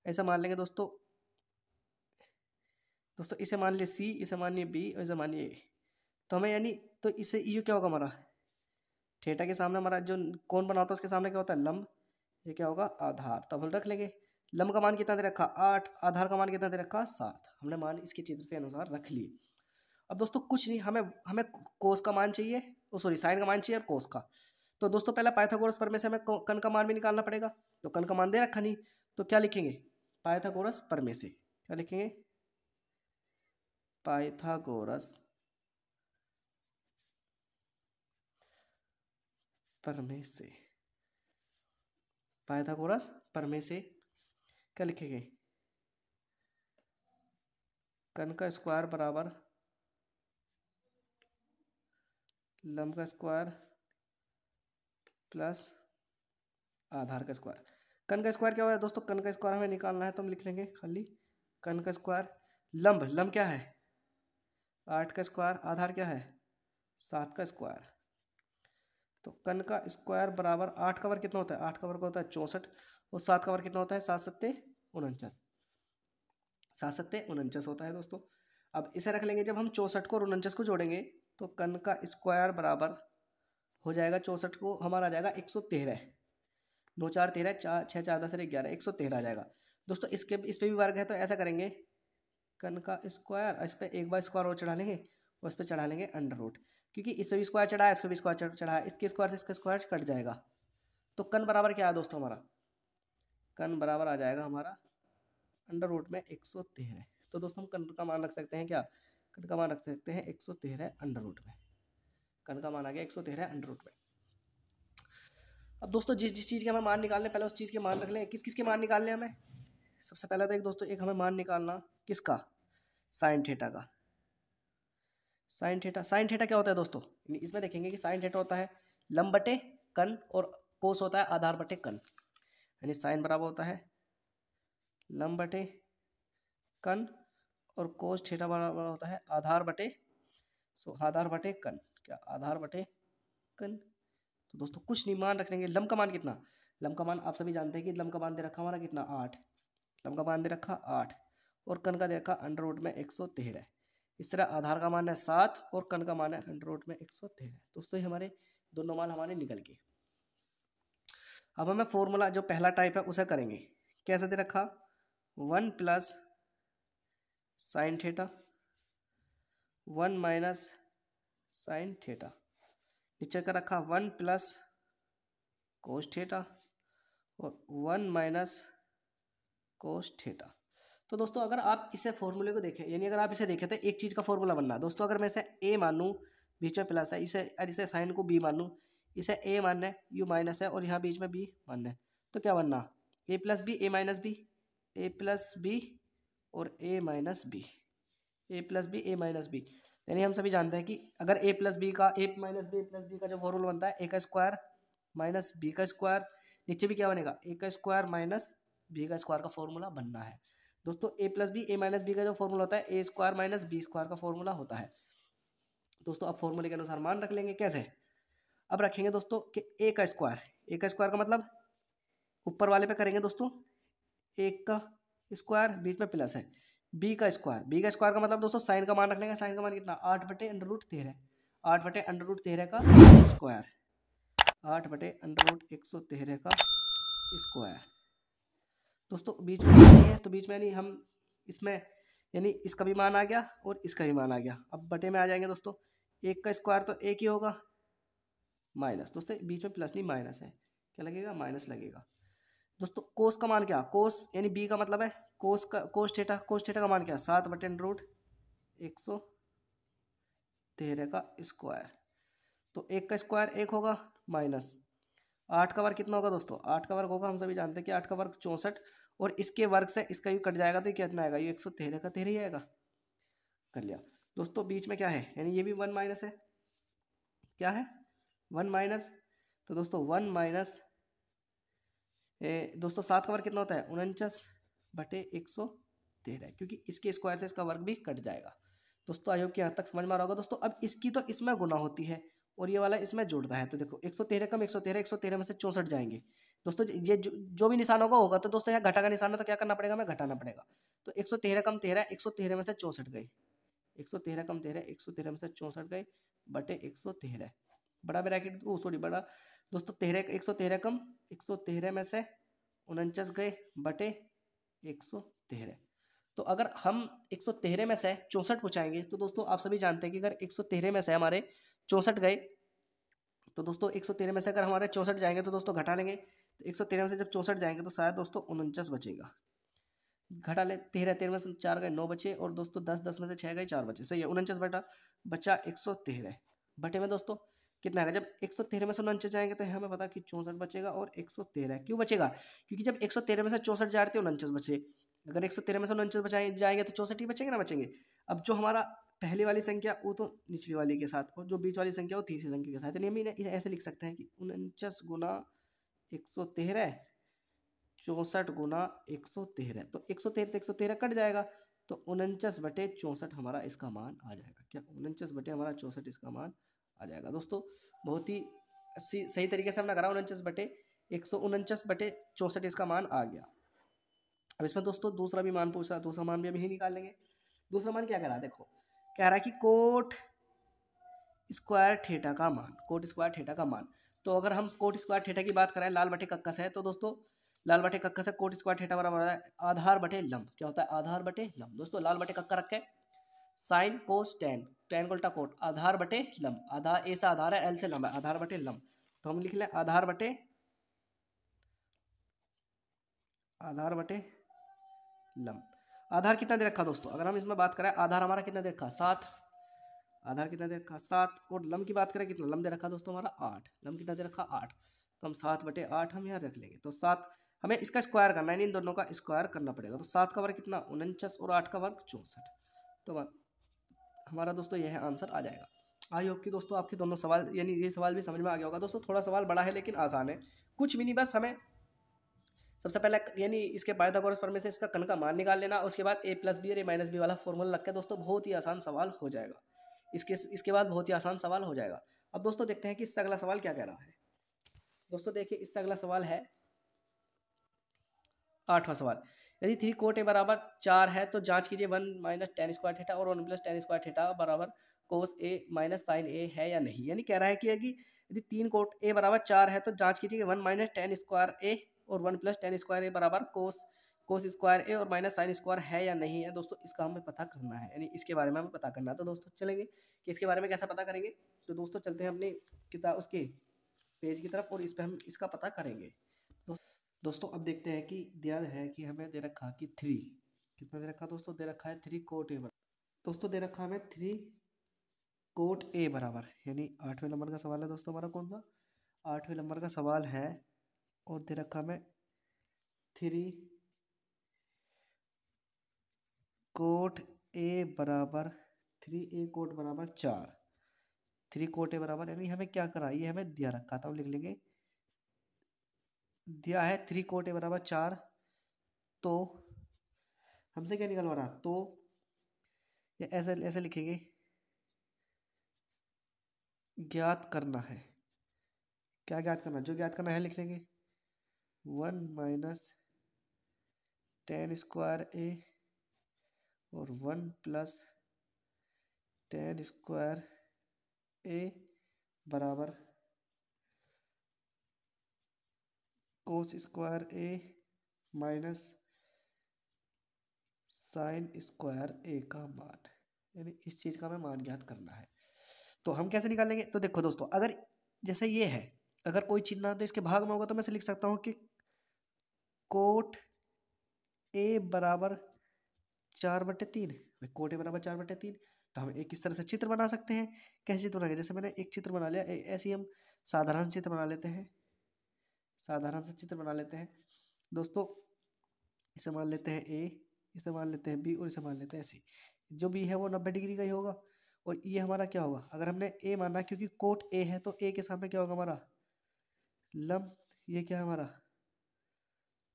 ऐसा मान लेंगे दोस्तों इसे मान लिए सी, इसे मान लिए बी और इसे मान लिए ए। तो हमें यानी तो इससे यू क्या होगा, हमारा थीटा के सामने हमारा जो कौन बना होता है उसके सामने क्या होता है, लंब। ये क्या होगा, आधार। तब हम रख लेंगे लंब का मान कितना दे रखा 8, आधार का मान कितना दे रखा 7। हमने मान इसके चित्र से अनुसार रख लिए। अब दोस्तों कुछ नहीं, हमें हमें कोस का मान चाहिए, सॉरी साइन का मान चाहिए और कोस का। तो दोस्तों पहला पाइथागोरस प्रमेय से हमें कन का मान भी निकालना पड़ेगा। तो कन का मान दे रखा नहीं, तो क्या लिखेंगे, पाइथागोरस प्रमेय से। क्या लिखेंगे, पाइथागोरस प्रमेय से। पाइथागोरस प्रमेय से क्या लिखेंगे, कन का स्क्वायर बराबर लंब का स्क्वायर प्लस आधार का स्क्वायर। कन का स्क्वायर क्या होगा दोस्तों, कन का स्क्वायर हमें निकालना है, तो हम लिख लेंगे खाली कन का स्क्वायर। लंब क्या है 8 का स्क्वायर, आधार क्या है 7 का स्क्वायर। तो कन का स्क्वायर बराबर 8 का वर्ग कितना होता है, 8 का वर्ग होता है 64 और 7 का वर्ग कितना होता है 7 सत्ते 49, 7 सत्ते 49 होता है दोस्तों। अब इसे रख लेंगे, जब हम 64 को और 49 को जोड़ेंगे तो कन का स्क्वायर बराबर हो जाएगा 64 को हमारा आ जाएगा 113, 9 4 13, 6 4 10 11, 113 आ जाएगा दोस्तों। इस पे भी वर्ग है, तो ऐसा करेंगे कन का स्क्वायर, इस पर एक बार स्क्वायर और चढ़ा लेंगे और इस पर चढ़ा लेंगे अंडर रूट, क्योंकि इस पर भी स्क्वायर चढ़ा है, इस पर भी स्क्वायर चढ़ा है, इसके स्क्वायर से इसका स्क्वायर कट जाएगा। तो कन बराबर क्या है दोस्तों, हमारा कन बराबर आ जाएगा हमारा अंडर रूट में 113। तो दोस्तों हम कन का मान रख सकते हैं, क्या कन का मान रख सकते हैं 113 अंडर रूट में। कन का मान आ गया 113 अंडर रूट में। अब दोस्तों जिस जिस चीज़ के हमें मान निकालने, पहले उस चीज़ के मान रख लें। किस किस के मान निकालने हमें, सबसे पहले तो एक दोस्तों एक हमें मान निकालना किसका, साइन थीटा का। साइन थीटा क्या होता है दोस्तों, इसमें देखेंगे कि साइन थीटा होता है लंब बटे कन और कोस होता है आधार बटे कन। यानी साइन बराबर होता है लंब बटे कन और कोस थीटा बराबर होता है आधार बटे आधार बटे कन। क्या, आधार बटे कन। तो दोस्तों कुछ नहीं, मान रख लेंगे। लंब का मान कितना, लंब का मान आप सभी जानते हैं कि लंब का मान दे रखा हमारा कितना 8, लंब का मान दे रखा 8 और कन का दे रखा अंडर रूट में 113। इस तरह आधार का मान है 7 और कन का मान है अंडर रूट में 113। दोस्तों ये हमारे दोनों मान हमारे निकल गए। अब हमें फॉर्मूला जो पहला टाइप है उसे करेंगे। कैसे दे रखा, 1 plus sine theta 1 minus sine theta, नीचे का रखा 1 प्लस कोस थीटा और 1 माइनस कोस थीटा। तो दोस्तों अगर आप इसे फॉर्मूले को देखें, यानी अगर आप इसे देखें तो एक चीज़ का फॉर्मूला बनना है दोस्तों। अगर मैं इसे ए मानूँ, बीच में प्लस है, इसे साइन को बी मानूँ, इसे ए मानना है, यू माइनस है और यहाँ बीच में बी मानना है, तो क्या बनना, ए प्लस बी ए माइनस बी, ए प्लस बी और ए माइनस बी, ए प्लस बी ए माइनस बी। यानी हम सभी जानते हैं कि अगर ए प्लस बी का ए माइनस बी प्लस बी का जो फॉर्मूला बनता है ए का स्क्वायर माइनस बी का स्क्वायर, नीचे भी क्या बनेगा ए का स्क्वायर माइनस बी का स्क्वायर का फॉर्मूला बनना है दोस्तों। ए प्लस बी ए माइनस बी का जो फॉर्मूला होता है ए स्क्वायर माइनस बी स्क्वायर का फॉर्मूला होता है दोस्तों। अब फॉर्मूले के अनुसार मान रख लेंगे। कैसे, अब रखेंगे दोस्तों कि ए का स्क्वायर का मतलब ऊपर वाले पे करेंगे दोस्तों, एक का स्क्वायर बीच में प्लस है, बी का स्क्वायर का मतलब दोस्तों साइन का मान रख लेंगे। साइन का मान कितना 8 बटे अंडर रूट 13, 8 बटे अंडर रूट 13 का स्क्वायर। 8/√113 का स्क्वायर। दोस्तों बीच में कुछ नहीं है तो बीच में नहीं, हम इसमें यानी इसका भी मान आ गया और इसका भी मान आ गया। अब बटे में आ जाएंगे दोस्तों, 1 का स्क्वायर तो 1 ही होगा, माइनस, दोस्तों बीच में प्लस नहीं माइनस है, क्या लगेगा, माइनस लगेगा। दोस्तों कोस का मान क्या, कोस यानी बी का मतलब है कोस का, कोस थीटा का मान क्या, 7/√113 का स्क्वायर। तो 1 का स्क्वायर 1 होगा, माइनस 8 का वर्ग कितना होगा दोस्तों, 8 का वर्ग होगा, हम सभी जानते हैं कि 8 का वर्ग 64, और इसके वर्ग से इसका यू कट जाएगा तो ये कितना आएगा, ये 113 का 13 ही आएगा। कर लिया दोस्तों, बीच में क्या है, यानी ये भी 1 माइनस है, क्या है 1 माइनस। तो दोस्तों 1 माइनस दोस्तों 7 का वर्ग कितना होता है, 49/113, क्योंकि इसके स्क्वायर से इसका वर्ग भी कट जाएगा। दोस्तों आई होप कि यहाँ तक समझ में आ रहा होगा। दोस्तों अब इसकी तो इसमें गुना होती है और ये वाला इसमें जुड़ता है, तो देखो 113 कम 113 में से 64 जाएंगे। दोस्तों ये जो भी निशान होगा तो दोस्तों यहाँ घटा का निशान है, तो क्या करना पड़ेगा, हमें घटाना पड़ेगा। तो 113 कम 13, 113 में से 64 गए, 113 कम 13, 113 में से 64 गए बटे 113, बड़ा ब्रैकेट सॉरी बड़ा दोस्तों 13, 113 कम 113 में से 49 गए बटे 113। तो अगर हम 113 में से 64 पूछाएंगे तो दोस्तों आप सभी जानते हैं कि अगर 113 में से हमारे 64 गए, तो दोस्तों 113 में से अगर हमारे 64 जाएंगे तो दोस्तों घटा लेंगे, तो 113 में से जब 64 जाएंगे तो शायद दोस्तों 49 बचेगा, घटा ले, 13 में से 4 गए 9 बचे, और दोस्तों 10 में से 6 गए 4 बचे, सही है, 49 बचा 113 बटे में दोस्तों कितना आएगा, जब 113 में से 49 जाएंगे तो हमें पता कि 64 बचेगा, और 113 क्यों बचेगा, क्योंकि जब 113 में से 64 जा रहे थे 49 बचे, अगर 113 में से 49 बचाए जाएंगे तो 64 ही बचेंगे ना, बचेंगे। अब जो हमारा पहली वाली संख्या वो तो निचली वाली के साथ, और जो बीच वाली संख्या वो तीसरी संख्या के साथ, यानी हम इन्हें ऐसे लिख सकते हैं कि 49 गुना 113, 64 गुना 113, तो 113 से 113 कट जाएगा, तो 49/64 हमारा इसका मान आ जाएगा, क्या 49 बटे हमारा 64 इसका मान आ जाएगा। दोस्तों बहुत ही सही तरीके से हमने करा, 49/64 इसका मान आ गया। अब इसमें दोस्तों दूसरा भी मान पूछा, दूसरा मान भी अभी निकाल लेंगे। दूसरा मान क्या कह रहा है, देखो कह रहा है कि कोट स्क्वायर थीटा का मान, कोट स्क्वायर थीटा का मान। तो अगर हम कोट स्क्वायर थीटा की बात करें, लाल बटे कक्का से है, तो दोस्तों लाल बटे कक्का से कोट स्क्वायर थीटा बराबर है आधार बटे लंब, क्या होता है, आधार बटे लंब। दोस्तों लाल बटे कक्का रखे, साइन कोस टेन, टेन को उल्टा कोट, आधार बटे लंब, आधार ए से आधार है, एल से लंब है, आधार बटे लंब, तो हम लिख लें आधार बटे लंब। आधार कितना दे रखा दोस्तों, अगर हम इसमें बात करें आधार हमारा कितना दे रखा 7, आधार कितना दे रखा 7, और लंब की बात करें कितना लंब दे रखा दोस्तों हमारा 8, लंब कितना दे रखा 8, तो हम 7/8 हम यहाँ रख लेंगे। तो 7 हमें इसका स्क्वायर करना है, इन दोनों का स्क्वायर करना पड़ेगा, तो 7 का वर्ग कितना 49 और 8 का वर्ग 64, तो हमारा दोस्तों यह आंसर आ जाएगा। आई होप कि दोस्तों आपके दोनों सवाल यानी ये सवाल भी समझ में आ गया होगा। दोस्तों थोड़ा सवाल बड़ा है लेकिन आसान है, कुछ भी नहीं, बस हमें सबसे पहले यानी इसके पाइथागोरस प्रमेय से इसका कण का मान निकाल लेना, उसके बाद a+b और a-b वाला फॉर्मूला रख के दोस्तों बहुत ही आसान सवाल हो जाएगा। इसके बाद बहुत ही आसान सवाल हो जाएगा। अब दोस्तों देखते हैं कि इससे अगला सवाल क्या कह रहा है। दोस्तों देखिए इससे अगला सवाल है 8वां सवाल, यदि 3 कोट a बराबर 4 है तो जांच कीजिए 1 माइनस tan स्क्वायर थीटा और 1 प्लस tan स्क्वायर थीटा बराबर कोस a माइनस साइन a है या नहीं। यानी कह रहा है कि यदि 3 कोट a बराबर 4 है तो जांच कीजिए 1 माइनस tan स्क्वायर a और 1 प्लस tan स्क्वायर a बराबर कोस स्क्वायर a और माइनस साइन स्क्वायर है या नहीं है। दोस्तों इसका हमें पता करना है, यानी इसके बारे में हमें पता करना है। तो दोस्तों चलेंगे कि इसके बारे में कैसा पता करेंगे। तो दोस्तों चलते हैं अपनी किताब उसके पेज की तरफ और इस पर हम इसका पता करेंगे। दोस्तों अब देखते हैं कि दिया है कि हमें दे रखा कि 3 कितना दे रखा दोस्तों, दे रखा है 3 कोट ए बराबर, दोस्तों दे रखा हमें 3 कोट ए बराबर, यानी 8वें नंबर का सवाल है दोस्तों हमारा, कौन सा 8वें नंबर का सवाल है, और दे रखा हमें 3 कोट ए बराबर 3a कोट बराबर 4, 3 कोट ए बराबर, यानी हमें क्या करा, ये हमें दिया रखा था, हम लिख लेंगे दिया है 3 कोट ए बराबर 4, तो हमसे क्या निकलवा रहा, तो ये ऐसे ऐसे लिखेंगे ज्ञात करना है, क्या ज्ञात करना, जो ज्ञात करना है लिख लेंगे 1 माइनस tan स्क्वायर a और 1 प्लस tan स्क्वायर a बराबर कोस स्क्वायर ए माइनस साइन स्क्वायर ए का मान, यानी इस चीज़ का हमें मान ज्ञात करना है। तो हम कैसे निकालेंगे? तो देखो दोस्तों, अगर जैसे ये है, अगर कोई चिन्ह तो इसके भाग में होगा तो मैं से लिख सकता हूँ कि कोट ए बराबर 4/3। कोट ए बराबर 4/3। तो हम एक इस तरह से चित्र बना सकते हैं। कैसे चित्र बनाएंगे? जैसे मैंने एक चित्र बना लिया, ऐसे ही हम साधारण चित्र बना लेते हैं। साधारण से चित्र बना लेते हैं दोस्तों। इसे मान लेते हैं ए, इसे मान लेते हैं बी और इसे मान लेते हैं सी। जो बी है वो 90 डिग्री का ही होगा और ये हमारा क्या होगा? अगर हमने ए माना, क्योंकि कोट ए है तो ए के सामने क्या होगा हमारा? लंब। ये क्या है हमारा?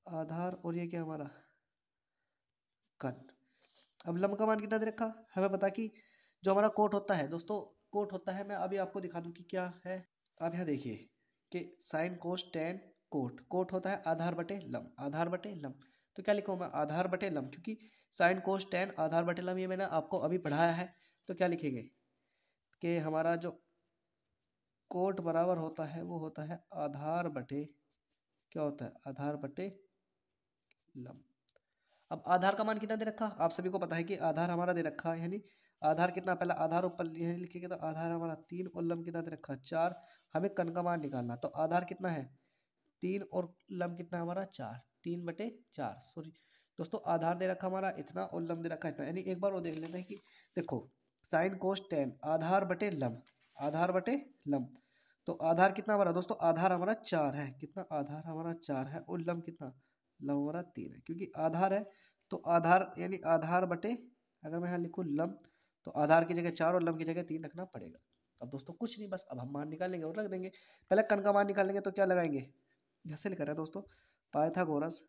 आधार। और ये क्या हमारा? कन। अब लंब का मान कितना दे रखा? हमें पता कि जो हमारा कोट होता है दोस्तों, कोट होता है, मैं अभी आपको दिखा दूं कि क्या है। आप यहाँ देखिए कि sine cos tan cot, cot होता है आधार बटे लंब, आधार बटे लंब। तो क्या लिखूँ मैं? आधार बटे लंब, क्योंकि साइन कोस टेन आधार बटे लंब ये मैंने आपको अभी पढ़ाया है। तो क्या लिखेंगे कि हमारा जो कोट बराबर होता है वो होता है आधार बटे, क्या होता है? आधार बटे लंब। अब आधार का मान कितना दे रखा? आप सभी को पता है कि आधार हमारा दे रखा है, यानी आधार कितना? पहला आधार ऊपर लिखेंगे तो आधार हमारा 3 और लंब कितना दे रखा? 4। हमें कन का मान निकालना, तो आधार कितना है? 3 और लंब कितना हमारा? 4। 3/4, सॉरी दोस्तों, आधार दे रखा हमारा इतना और लंब दे रखा इतना। यानी एक बार वो देख लेते हैं कि देखो साइन कोस टेन आधार बटे लंब, आधार बटे लंब। तो आधार कितना हमारा दोस्तों? आधार हमारा 4 है। कितना? आधार हमारा 4 है और लंब कितना? लंब हमारा 3 है। क्योंकि आधार है तो आधार यानी आधार बटे, अगर मैं यहाँ लिखूँ लंब, तो आधार की जगह 4 और लंब की जगह 3 रखना पड़ेगा। अब दोस्तों कुछ नहीं, बस अब हम मान निकालेंगे और रख देंगे। पहले कन का मान निकालेंगे तो क्या लगाएंगे? जैसे लिखा है दोस्तों, पाइथागोरस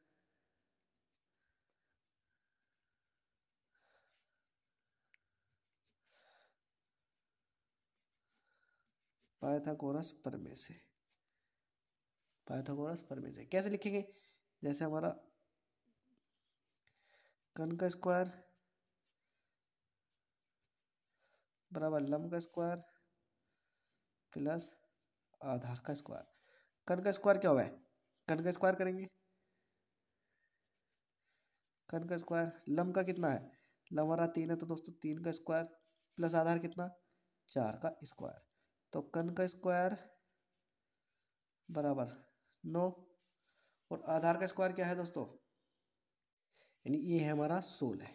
पाइथागोरस प्रमेय से, पाइथागोरस प्रमेय से कैसे लिखेंगे? जैसे हमारा कन का स्क्वायर बराबर लंब का स्क्वायर प्लस आधार का स्क्वायर। कन का स्क्वायर क्या हुआ है? कन का स्क्वायर करेंगे, कन का स्क्वायर। लंब का कितना है? लंब हमारा 3 है तो दोस्तों 3 का स्क्वायर प्लस आधार कितना? 4 का स्क्वायर। तो कन का स्क्वायर बराबर 9 और आधार का स्क्वायर क्या है दोस्तों? यानी ये है हमारा 16।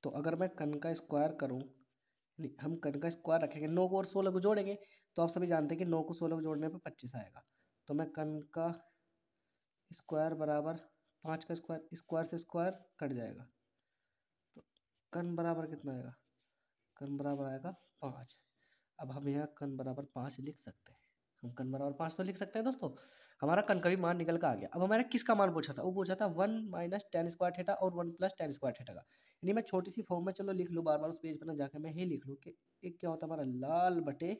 तो अगर मैं कन का स्क्वायर करूँ, यानी हम कन का स्क्वायर रखेंगे, 9 को और 16 को जोड़ेंगे, तो आप सभी जानते हैं कि 9 को 16 को जोड़ने पे 25 आएगा। तो मैं कन का स्क्वायर बराबर 5 का स्क्वायर, स्क्वायर से स्क्वायर कट जाएगा, तो कन बराबर कितना आएगा? कन बराबर आएगा 5। अब हम यहाँ कन बराबर 5 लिख सकते हैं। हम कन बराबर 5 तो लिख सकते हैं दोस्तों। हमारा कन का भी मान निकल कर आ गया। अब हमारा किसका मान पूछा था? वो पूछा था 1 माइनस टेन स्क्वायर थीटा और 1 प्लस टेन स्क्वायर थीटा का। यानी मैं छोटी सी फॉर्म में चलो लिख लूँ, बार बार उस पेज पर ना जाकर मैं ही लिख लूँ कि एक क्या होता है हमारा लाल बटे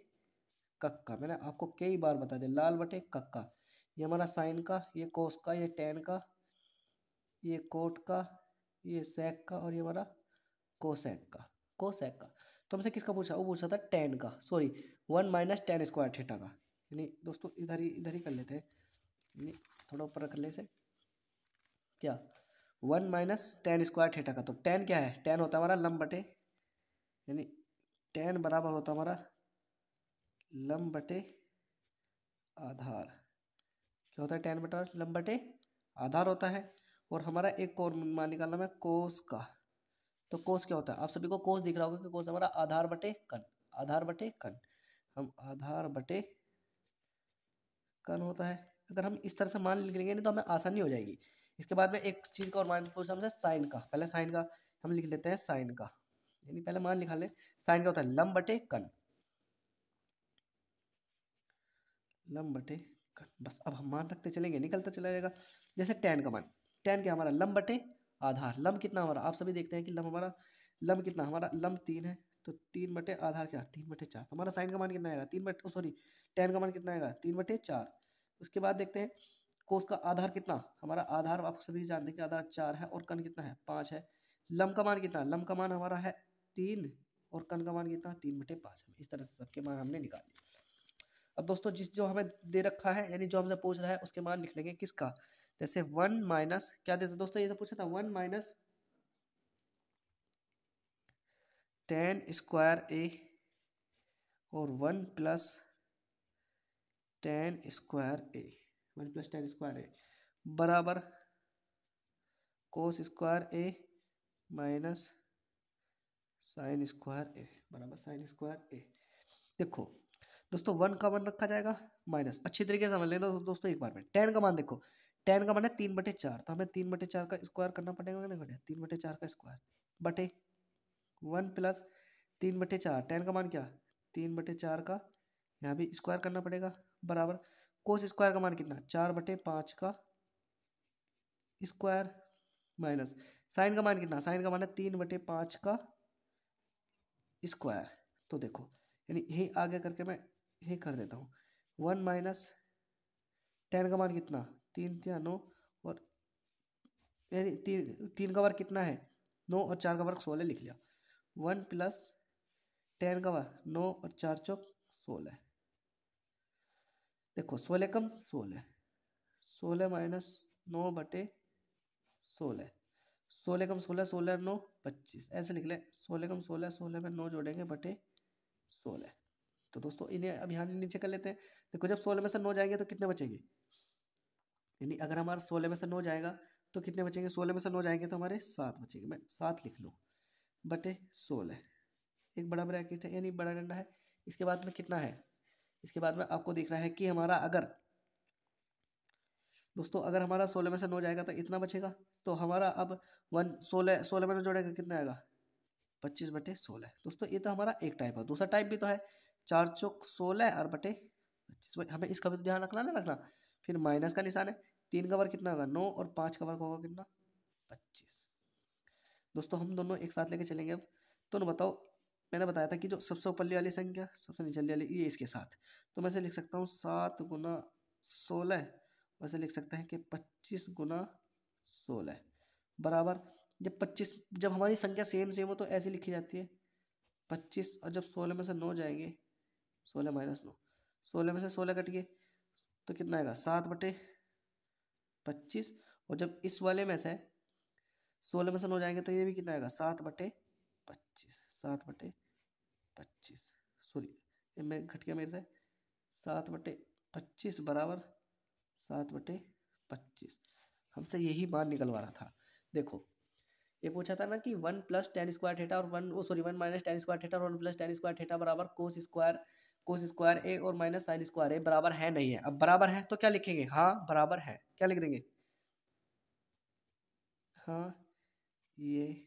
कक्का। मैंने आपको कई बार बता दिया, लाल बटे कक्का। ये हमारा साइन का, ये कोस का, ये टेन का, ये कोट का, ये सेक का और ये हमारा कोसेक का, कोसेक का। तो हमसे किसका पूछा? वो पूछा था टेन का, sorry 1 minus ten square theta का। यानी दोस्तों इधर ही कर लेते हैं, यानी थोड़ा ऊपर कर ले इसे। क्या? 1 माइनस टेन स्क्वायर थीटा का। तो टेन क्या है? टेन होता है हमारा लंब बटे, यानी टेन बराबर होता है हमारा लंब बटे आधार। क्या होता है? टेन बटा लंब बटे आधार होता है। और हमारा एक और मान निकालना है कोस का। तो कोस क्या होता है? आप सभी को कोस दिख रहा होगा कि कोस हमारा आधार बटे कन, आधार बटे कन। हम आधार बटे कन होता है। अगर हम इस तरह से मान लिख लेंगे नहीं तो हमें आसानी हो जाएगी। इसके बाद में एक चीज़ का और मान पूछा हमसे साइन का। पहले साइन का हम लिख लेते हैं, साइन का यानी पहले मान लिखा ले। साइन क्या होता है? लंब बटे कन, लंब बटे कन। बस अब हम मान रखते चलेंगे, निकलता चला जाएगा। जैसे टेन का मान, टेन क्या हमारा? लंब बटे आधार। लंब कितना हमारा? आप सभी देखते हैं कि लंब हमारा, लंब कितना हमारा? लंब 3 है, तो 3 बटे आधार क्या? 3/4। तो हमारा साइन का मान कितना आएगा? 3 बटे, सॉरी टेन का मान कितना आएगा? 3/4। उसके बाद देखते हैं कोस का आधार कितना? हमारा आधार आप सभी जानते हैं कि आधार 4 है और कन कितना है? 5 है। लंब का मान कितना? लंब का मान हमारा है 3 और कन का मान कितना? 3/5। इस तरह से सबके मान हमने निकाले। अब दोस्तों जिस जो हमें दे रखा है यानी जो हमसे पूछ रहा है उसके मान लिख लेंगे किसका, जैसे 1 माइनस क्या देते दोस्तों, ये तो पूछा था 1 माइनस टेन स्क्वायर ए और 1 प्लस टेन स्क्वायर ए, 1 प्लस टेन स्क्वायर ए बराबर कोस स्क्वायर ए माइनस साइन स्क्वायर ए बराबर साइन स्क्वायर ए। देखो दोस्तों 1 का मान रखा जाएगा माइनस, अच्छी तरीके से समझ लेना दोस्तों एक बार में। टेन का मान देखो, टेन का मान है 3/4, तो हमें 3/4 का स्क्वायर करना पड़ेगा ना बेटा, 3/4 का स्क्वायर बटे 1 प्लस 3/4, टेन का मान क्या 3/4 का, यहाँ भी स्क्वायर करना पड़ेगा बराबर कोस स्क्वायर का मान कितना 4/5 का स्क्वायर माइनस साइन का मान कितना, साइन का मान है 3/5 का स्क्वायर। तो देखो यानी यही आगे करके मैं यही कर देता हूँ, 1 माइनस टेन का मान कितना 3×9 और यानी 3 का वर्ग कितना है 9 और 4 का वर्ग 16 लिख लिया, 1 प्लस टेन का वर्ग 9 और 4 चौक 16। देखो 16 कम 16, 16 माइनस 9/16, 16 कम 16, 16 9 25, ऐसे लिख लें 16 कम 16, 16 में 9 जोड़ेंगे बटे 16। तो दोस्तों इन्हें अब यहाँ नीचे कर लेते हैं। देखो जब 16 में से 9 जाएंगे तो कितने बचेंगे, यानी अगर हमारा 16 में से 9 जाएगा तो कितने बचेंगे, 16 में से 9 जाएंगे तो हमारे 7 बचेंगे, मैं 7 लिख लूँ बटे 16, एक बड़ा ब्रैकेट है यानी बड़ा डंडा है। इसके बाद में कितना है, इसके बाद में आपको दिख रहा है कि हमारा अगर दोस्तों अगर हमारा 16 में से 9 जाएगा तो इतना बचेगा, तो हमारा अब 16 में 9 जोड़ेगा कितना आएगा 25/16। दोस्तों ये तो हमारा एक टाइप है, दूसरा टाइप भी तो है 4 चौक 16 और बटे 25, हमें इसका भी तो ध्यान रखना ना रखना। फिर माइनस का निशान है, 3 का वर्ग कितना होगा 9 और 5 का वर्ग होगा कितना 25। दोस्तों हम दोनों एक साथ लेके चलेंगे अब। तो बताओ मैंने बताया था कि जो सबसे ऊपरली वाली संख्या सबसे नीचे वाली ये इसके साथ, तो मैं इसे लिख सकता हूँ 7×16, वैसे लिख सकते हैं कि 25×16 बराबर, जब हमारी संख्या सेम सेम हो तो ऐसे लिखी जाती है 25, और जब 16 में से 9 जाएंगे 16 माइनस 9, 16 में से 16 कट गए तो कितना आएगा 7/25, और जब इस वाले में से 16 में से 9 जाएंगे तो ये भी कितना आएगा 7/25, 7/25 सॉरी ये मैं घट गया मेरे से 7/25 बराबर 7/25, हमसे यही मान निकलवा रहा था। देखो ये पूछा था ना कि 1 प्लस टेन स्क्वायर थीटा और 1 माइनस टेन स्क्वायर थीटा और 1 प्लस टेन स्क्वायर थीटा बराबर कोस स्क्वायर ए और माइनस साइन स्क्वायर ए बराबर है नहीं है। अब बराबर है तो क्या लिखेंगे, हाँ बराबर है, क्या लिख देंगे, हाँ ये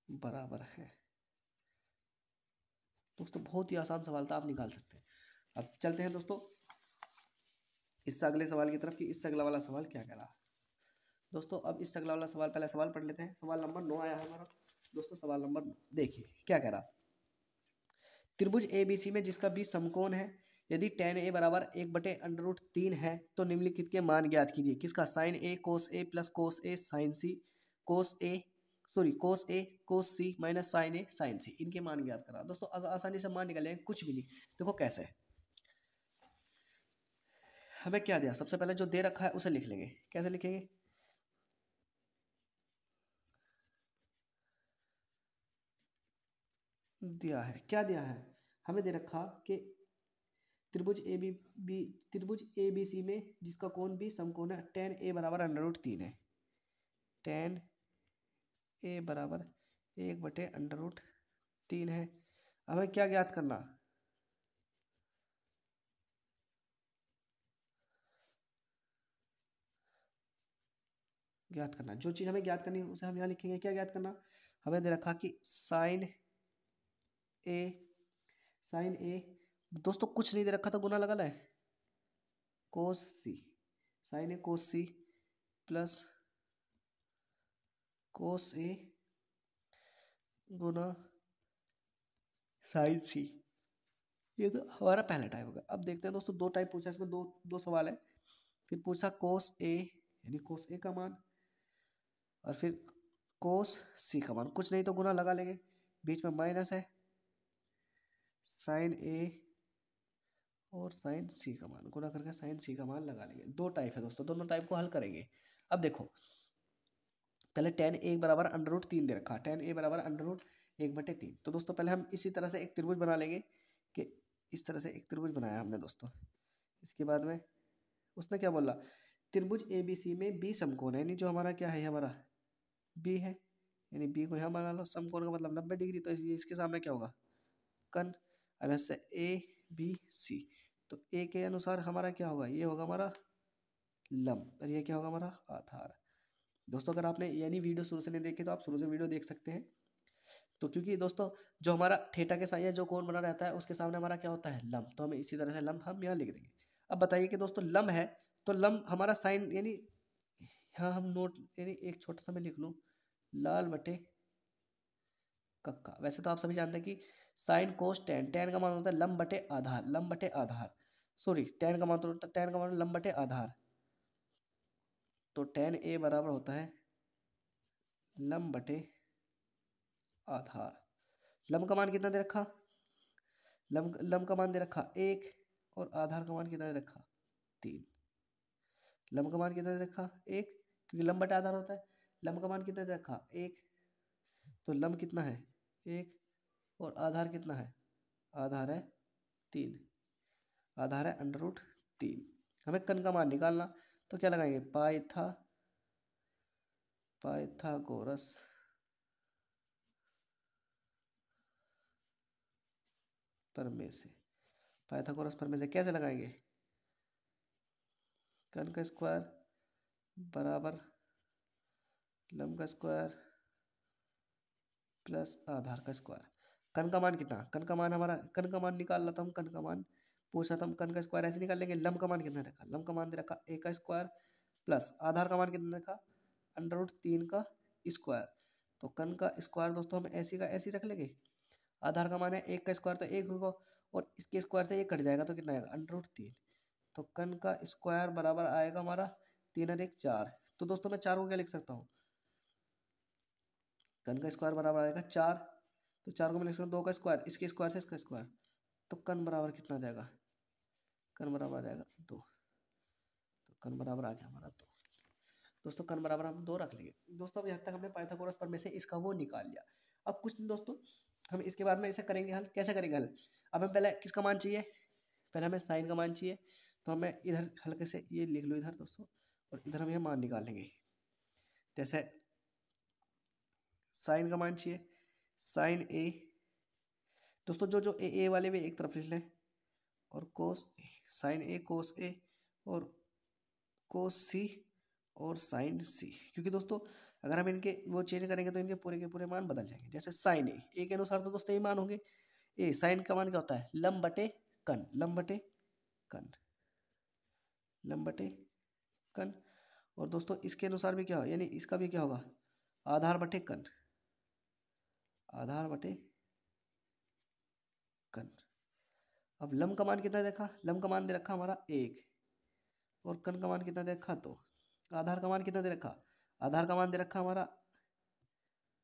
बराबर है। दोस्तों बहुत ही आसान सवाल था, आप निकाल सकते हैं। अब चलते हैं दोस्तों इससे अगले सवाल की तरफ कि इससे अगला वाला सवाल क्या कह रहा। दोस्तों अब इससे अगला वाला सवाल, पहले सवाल पढ़ लेते हैं। सवाल नंबर 9 आया है हमारा दोस्तों। सवाल नंबर 9 देखिए क्या कह रहा, त्रिभुज ABC में जिसका बीच समकोण है, यदि tan A बराबर 1/√3 है तो निम्नलिखित के मान ज्ञात कीजिए। किसका, sine A cos A plus cos A sine C cos A cos A cos C minus sine A sine C, इनके मान ज्ञात करा। दोस्तों आसानी से मान निकल जाएंगे, कुछ भी नहीं। देखो कैसे, हमें क्या दिया, सबसे पहले जो दे रखा है उसे लिख लेंगे। कैसे लिखेंगे, दिया है, क्या दिया है, हमें दे रखा कि त्रिभुज ए बी सी में जिसका कोण भी समकोण है, tan A बराबर √3 है, tan A बराबर 1/√3 है। हमें क्या ज्ञात करना, जो चीज़ हमें ज्ञात करनी है उसे हम यहाँ लिखेंगे। क्या ज्ञात करना, हमें दे रखा कि साइन ए दोस्तों कुछ नहीं दे रखा था, गुना लगा है कोस सी, साइन ए कोस सी प्लस कोस ए गुना साइन सी, ये तो हमारा पहला टाइप होगा। अब देखते हैं दोस्तों, दो टाइप पूछा इसमें, दो दो सवाल है। फिर पूछा कोस ए यानी कोस ए का मान, और फिर कोस सी का मान, कुछ नहीं तो गुना लगा लेंगे, बीच में माइनस है साइन ए और साइन सी का मान, गुना करके साइन सी का मान लगा लेंगे। दो टाइप है दोस्तों, दोनों टाइप को हल करेंगे। अब देखो पहले tan a बराबर √3 दे रखा, tan a बराबर √1/3। तो दोस्तों पहले हम इसी तरह से एक त्रिभुज बना लेंगे कि इस तरह से एक त्रिभुज बनाया हमने दोस्तों। इसके बाद में उसने क्या बोला, त्रिभुज ए बी सी में बी समकोण है, यानी जो हमारा क्या है, हमारा बी है, यानी बी को यहाँ बना लो। समकोण का मतलब 90 डिग्री, तो इसके सामने क्या होगा, कन। अब ऐसे ए बी सी, तो ए के अनुसार हमारा क्या होगा, ये होगा हमारा लंब, और ये क्या होगा हमारा आधार। दोस्तों अगर आपने यानी वीडियो शुरू से नहीं देखी तो आप शुरू से वीडियो देख सकते हैं। तो क्योंकि दोस्तों जो हमारा थीटा के साथ जो कोण बना रहता है उसके सामने हमारा क्या होता है, लंब, तो हमें इसी तरह से लंब हम यहाँ लिख देंगे। अब बताइए कि दोस्तों लंब है तो लंब हमारा साइन, यानी यहाँ हम नोट, यानी एक छोटा सा मैं लिख लूँ, लाल बटे कक्का। वैसे तो आप सभी जानते हैं कि साइन कोस टेन, टेन का मान होता है लंब बटे आधार, लंब बटे आधार, सॉरी टेन का मान तो टेन का मान लंब बटे आधार। तो tan a बराबर होता है लंब बटे आधार। लंब का मान कितना दे रखा, लंब का मान दे रखा 1, और आधार का मान कितना दे रखा 3। लंब का मान कितना दे रखा 1, क्योंकि लंब बटे आधार होता है। लंब का मान कितना दे रखा 1, तो लंब कितना है 1, और आधार कितना है, आधार है 3, आधार है √3। हमें कन का मान निकालना, तो क्या लगाएंगे, पाइथागोरस प्रमेय से। पाइथागोरस प्रमेय से कैसे लगाएंगे, कन का स्क्वायर बराबर लंब का स्क्वायर प्लस आधार का स्क्वायर। कन का मान कितना, कन का मान हमारा, कन का मान निकाल रहा था हम, कन का मान पूछा था हम, कन का स्क्वायर ऐसे निकाल लेंगे। लंब का मान कितना रखा, लंब का मान दे रखा a का स्क्वायर प्लस आधार का मान कितना रखा √3 का स्क्वायर। तो कन का स्क्वायर दोस्तों हम ऐसी का ऐसी रख लेंगे, आधार का मान है 1 का स्क्वायर तो 1 होगा, और इसके स्क्वायर से 1 कट जाएगा तो कितना आएगा √3। तो कन का स्क्वायर बराबर आएगा हमारा 3 और 1 4। तो दोस्तों मैं 4 को क्या लिख सकता हूँ, कन का स्क्वायर बराबर आएगा 4, तो 4 को मैं लिख सकता हूँ 2 का स्क्वायर, इसके स्क्वायर से इसका स्क्वायर, तो कन बराबर कितना आ जाएगा, कन बराबर आ जाएगा 2। तो कन बराबर आ गया हमारा 2। दोस्तों कन बराबर हम 2 रख लेंगे। दोस्तों अब यहाँ तक हमने पाइथागोरस प्रमेय से इसका वो निकाल लिया। अब कुछ दोस्तों हम इसके बाद में इसे करेंगे हल। कैसे करेंगे हल, अब हमें पहले किसका मान चाहिए, पहले हमें साइन का मान चाहिए। तो हमें इधर हल्के से ये लिख लो इधर दोस्तों, और इधर हम यह मान निकालेंगे। जैसे साइन का मान चाहिए, साइन ए, दोस्तों जो जो ए वाले भी एक तरफ लिख लें, और कोस ए, साइन ए कोस ए, और कोस सी, और साइन सी। क्योंकि दोस्तों अगर हम इनके वो चेंज करेंगे तो इनके पूरे के पूरे मान बदल जाएंगे। जैसे साइन ए के अनुसार तो दोस्तों ये मान होंगे, ए साइन का मान क्या होता है लंब बटे कन, लंब बटे कन, लंब बटे कन। और दोस्तों इसके अनुसार भी क्या हो, यानी इसका भी क्या होगा आधार बटे कन, आधार बटे कन। अब लंब का मान कितना देखा, लंब का मान दे रखा हमारा 1, और कन का मान कितना दे रखा 2। आधार का मान कितना दे रखा, आधार का मान दे रखा हमारा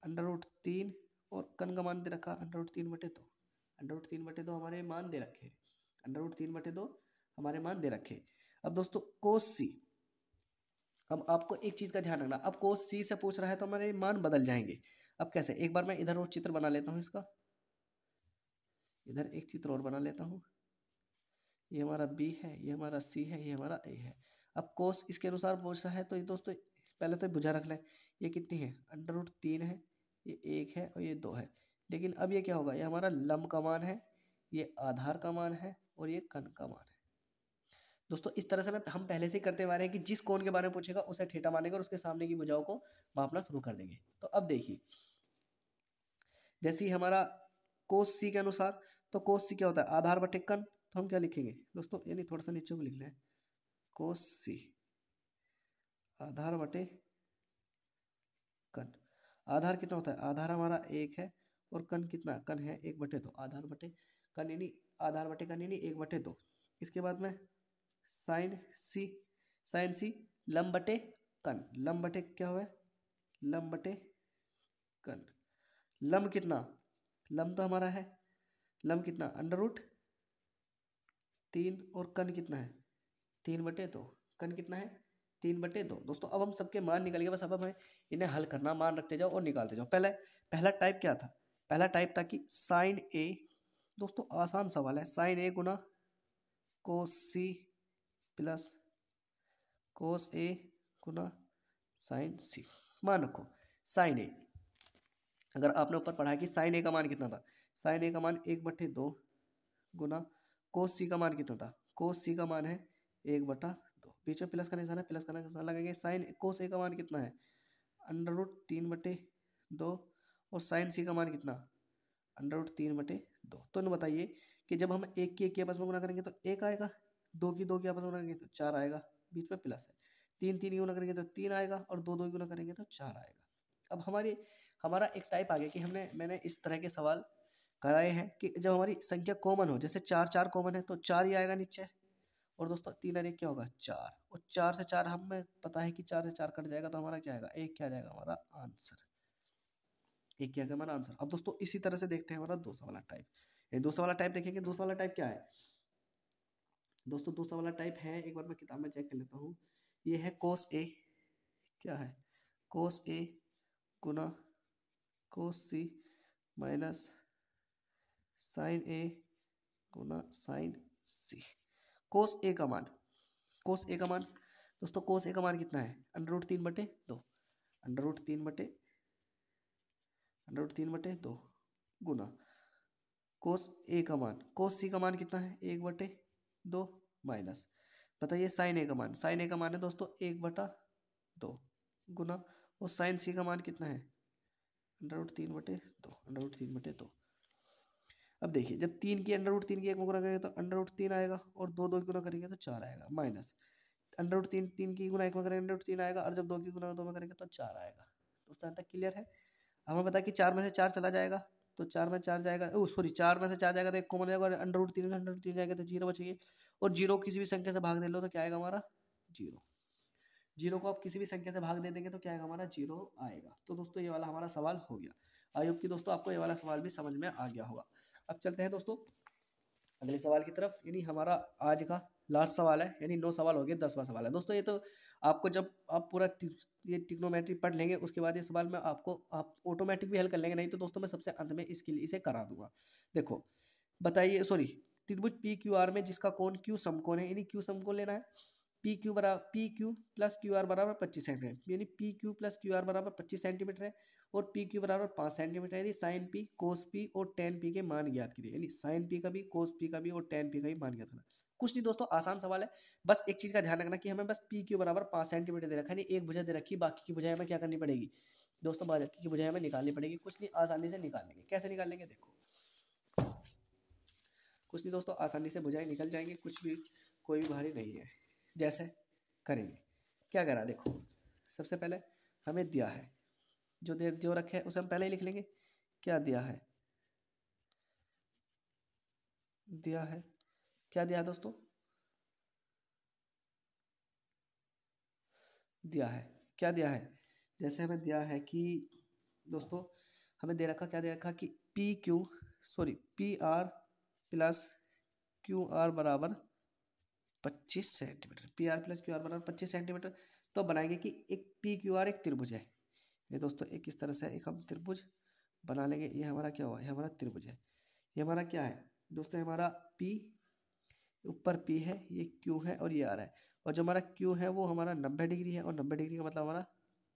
√3, और कन का मान दे रखा √3/2। √3/2 हमारे मान दे रखे, √3/2 हमारे मान दे रखे। अब दोस्तों कोस सी, अब आपको एक चीज़ का ध्यान रखना, अब कोस सी से पूछ रहा है तो हमारे मान बदल जाएंगे। अब कैसे, एक बार मैं इधर और चित्र बना लेता हूँ इसका, इधर एक चित्र और बना लेता हूँ। ये हमारा बी है, ये हमारा सी है, ये हमारा ए है। अब कोस इसके अनुसार पूछ रहा है तो ये दोस्तों पहले तो भुजा रख लें, ये कितनी है √3 है, ये 1 है, और ये 2 है। लेकिन अब ये क्या होगा, ये हमारा लंब का मान है, ये आधार का मान है, और ये कन का मान है। दोस्तों इस तरह से हम पहले से ही करते आ रहे हैं कि जिस कोण के बारे में पूछेगा उसे थीटा मानेंगे और उसके सामने की भुजाओं को मापना शुरू कर देंगे। तो अब देखिए जैसे ही हमारा कोस सी के अनुसार, तो कोस सी क्या होता है आधार बटे कन, तो हम क्या लिखेंगे दोस्तों, यानी थोड़ा सा नीचे को लिख लें, कोस सी आधार बटे कन। आधार कितना होता है, आधार हमारा 1 है, और कन कितना, कन है 1/2, आधार बटे कन यानी आधार बटे कन यानी 1/2। इसके बाद में साइन सी, साइन सी लंब बटे कन, लंब बटे क्या हुआ लंब बटे कन। लंब कितना, लंब तो हमारा है, लंब कितना √ 3 और कन कितना है 3/2, कन कितना है 3/2। दोस्तों अब हम सबके मान निकल गए, बस अब हमें इन्हें हल करना, मान रखते जाओ और निकालते जाओ। पहला टाइप क्या था, पहला टाइप था कि साइन ए, दोस्तों आसान सवाल है, साइन ए गुना कोस सी प्लस कोस ए गुना साइन सी। मान रखो साइन ए, अगर आपने ऊपर पढ़ा है कि साइन ए का मान कितना था, साइन ए का मान 1/2 गुना कोस सी का मान कितना था, कोस सी का मान है 1/2, बीच में प्लस का निशान है, प्लस का निशान लगाएंगे। साइन कोस ए का मान कितना है √3/2 और साइन सी का मान कितना √3/2। तो बताइए कि जब हम एक की आपस में गुना करेंगे तो 1 आएगा, 2 की आपस में गुना करेंगे तो 4 आएगा, बीच में प्लस है, 3 की गुना करेंगे तो 3 आएगा और 2 की गुना करेंगे तो 4 आएगा। अब हमारा एक टाइप आ गया कि मैंने इस तरह के सवाल कराए हैं कि जब हमारी संख्या कॉमन हो, जैसे 4 कॉमन है तो 4 ही आएगा नीचे, और दोस्तों 3 और 1 क्या होगा 4, और 4 से 4 हमें पता है कि 4 से 4 कट जाएगा तो हमारा क्या आएगा 1, क्या आ जाएगा हमारा आंसर, 1 क्या आएगा हमारा आंसर। अब दोस्तों इसी तरह से देखते हैं हमारा दूसरा वाला टाइप, ये दूसरा वाला टाइप देखेंगे। दूसरा वाला टाइप क्या है दोस्तों, दूसरा वाला टाइप है, एक बार मैं किताब में चेक कर लेता हूँ, ये है कोस ए, क्या है कोस ए गुना कोस सी माइनस साइन ए गुना साइन सी। कोस ए का मान, कोस ए का मान दोस्तों, कोस ए का मान कितना है √3/2, √3/2 गुना कोस ए का मान, कोस सी का मान कितना है 1/2 माइनस, बताइए साइन ए का मान, साइन ए का मान है दोस्तों 1/2 गुना, और साइन सी का मान कितना है √3/2। अब देखिए जब 3 की √3 की 1 में गुना करेंगे तो √3 आएगा, और 2 की गुना करेंगे तो 4 आएगा, माइनस √3 3 की गुना 1 में करेंगे √3 आएगा, और जब 2 की गुना 2 में करेंगे तो 4 आएगा। दोस्तों यहाँ तक क्लियर है। अब हमें पता है कि 4 में से 4 चला जाएगा तो 4 में 4 जाएगा, ओ सॉरी 4 में से 4 जाएगा तो 1 कॉमन जाएगा, और √3 जाएगा तो 0 बचेगी, और 0 किसी भी संख्या से भाग दे लो तो क्या आएगा हमारा 0, 0 को आप किसी भी संख्या से भाग दे देंगे तो क्या आएगा हमारा 0 आएगा। तो दोस्तों ये वाला हमारा सवाल हो गया। आई होप कि दोस्तों आपको ये वाला सवाल भी समझ में आ गया होगा। अब चलते हैं दोस्तों अगले सवाल की तरफ, यानी हमारा आज का लास्ट सवाल है, यानी 9 सवाल हो गए, 10वां सवाल है दोस्तों। ये तो आपको जब आप पूरा ये ट्रिग्नोमेट्री पढ़ लेंगे उसके बाद ये सवाल में आप ऑटोमेटिक भी हल कर लेंगे, नहीं तो दोस्तों मैं सबसे अंत में इसके लिए इसे करा दूंगा। देखो बताइए, सॉरी, त्रिभुज पी क्यू आर में जिसका कोण क्यू समकोण है, यानी क्यू समकोण लेना है, P Q plus Q R बराबर 25 सेंटीमीटर, यानी P Q plus Q R बराबर 25 सेंटीमीटर है, और पी क्यू बराबर 5 सेंटीमीटर है, यानी साइन पी कोस पी और टेन पी के मान ज्ञात कीजिए, यानी साइन पी का भी कोस पी का भी और टेन पी का भी मान ज्ञात करना। कुछ नहीं दोस्तों, आसान सवाल है, बस एक चीज का ध्यान रखना कि हमें बस पी क्यू बराबर 5 सेंटीमीटर दे रखा है, एक भुजा दे रखी, बाकी की भुजाएं हमें क्या करनी पड़ेगी दोस्तों, बाकी की भुजाएं हमें निकालनी पड़ेगी। कुछ नहीं, आसानी से निकाल लेंगे। कैसे निकालेंगे देखो, कुछ नहीं दोस्तों, आसानी से भुजाएं निकल जाएंगे, कुछ भी कोई भी भारी नहीं है। जैसे करेंगे, क्या करा देखो, सबसे पहले हमें दिया है, जो रखे है उसे हम पहले ही लिख लेंगे। क्या दिया है, क्या दिया है दोस्तों, दिया है, क्या दिया है, जैसे हमें दिया है कि दोस्तों हमें दे रखा, क्या दे रखा कि P R plus Q R बराबर 25 centimetre, P R plus Q R बराबर 25 सेंटीमीटर। तो बनाएंगे कि एक पी क्यू आर एक त्रिभुज है, ये दोस्तों एक इस तरह से एक हम त्रिभुज बना लेंगे। ये हमारा क्या हुआ, ये हमारा त्रिभुज है, ये हमारा क्या है दोस्तों, हमारा पी, ऊपर पी है, ये क्यू है और ये आर है, और जो हमारा क्यू है वो हमारा 90 डिग्री है, और 90 डिग्री का मतलब हमारा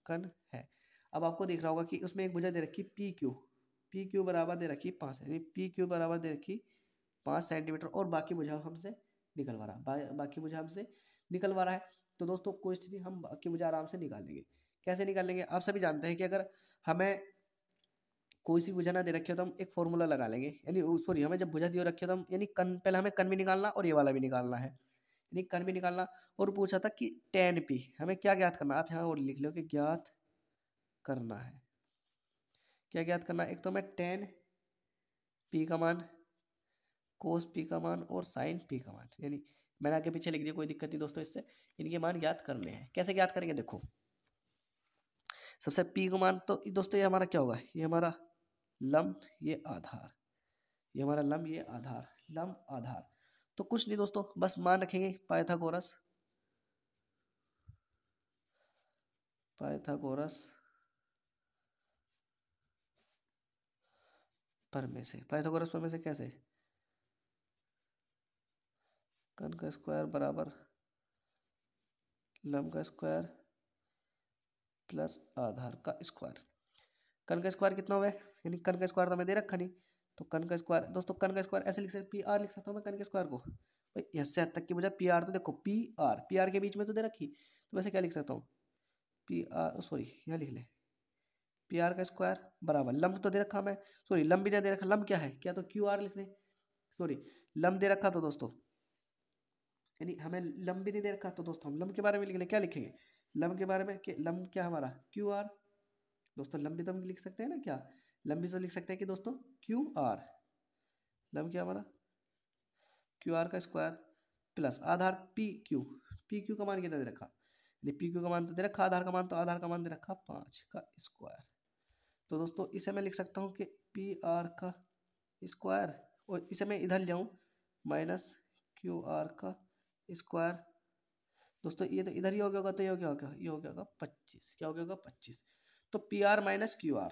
कर्ण है। अब आपको दिख रहा होगा कि उसमें एक भुजा दे रखी पी क्यू बराबर दे रखी 5, यानी पी क्यू बराबर दे रखी 5 सेंटीमीटर, और बाकी भुजा हमसे निकलवा रहा है, बाकी भुजा हमसे निकलवा रहा है। तो दोस्तों कोई स्थिति, हम बाकी भुजा आराम से निकाल लेंगे। कैसे निकाल लेंगे, आप सभी जानते हैं कि अगर हमें कोई सी भुजा ना दे रखी हो तो हम एक फॉर्मूला लगा लेंगे, यानी सॉरी, हमें जब भुजा दी रखी हो तो हम यानी कन, पहले हमें कन भी निकालना और ये वाला भी निकालना है, यानी कन भी निकालना। और पूछा था कि टेन पी हमें क्या ज्ञात करना, आप यहाँ और लिख लो कि ज्ञात करना है, क्या ज्ञात करना, एक तो हमें टेन पी का मान, कोस पी का मान और साइन पी का मान, यानी मैंने आगे पीछे लिख दिया, कोई दिक्कत नहीं दोस्तों, इससे इनके मान ज्ञात करने हैं। कैसे ज्ञात करेंगे देखो, सबसे पी का मान तो दोस्तों ये हमारा क्या होगा, ये हमारा लंब, ये आधार, ये हमारा लंब, ये आधार, लंब आधार। तो कुछ नहीं दोस्तों, बस मान रखेंगे पाइथागोरस पर में से कैसे, कन का स्क्वायर बराबर लम का स्क्वायर प्लस आधार का स्क्वायर। कन का स्क्वायर कितना हुआ है, यानी कन का स्क्वायर तो हमें दे रखा नहीं, तो कन का स्क्वायर दोस्तों, कन का स्क्वायर ऐसे लिख सकते, पी आर लिख सकता हूँ मैं कन के स्क्वायर को। भाई यहाँ से तक की बजाय पी आर, तो देखो पी आर के बीच में तो दे रखी, तो वैसे क्या लिख सकता हूँ, पी आर, सॉरी यहाँ लिख ले, पी आर का स्क्वायर बराबर लंब तो दे रखा मैं, सॉरी लंब भी नहीं दे रखा, लंब क्या है, क्या तो क्यू आर लिख रहे, सॉरी लंब दे रखा तो दोस्तों, यानी हमें लंब भी नहीं दे रखा, तो दोस्तों हम लंब के बारे में लिख लें, क्या लिखेंगे लंब के बारे में, कि लंब क्या हमारा क्यू आर। दोस्तों लंबी तो हम लिख सकते हैं ना, क्या लंबी तो लिख सकते हैं कि दोस्तों क्यू आर, लंब क्या हमारा क्यू आर का स्क्वायर प्लस आधार पी क्यू का मान कितना दे रखा, यानी पी क्यू का मान तो दे रखा, आधार का मान तो आधार का मान दे रखा 5 का स्क्वायर। तो दोस्तों इसे मैं लिख सकता हूँ कि पी आर का स्क्वायर, और इसे मैं इधर ले आऊँ माइनस क्यू आर का स्क्वायर। दोस्तों ये तो इधर ही हो गया होगा, तो ये हो गया होगा, ये हो गया होगा 25, क्या हो गया होगा 25। तो P R minus Q R,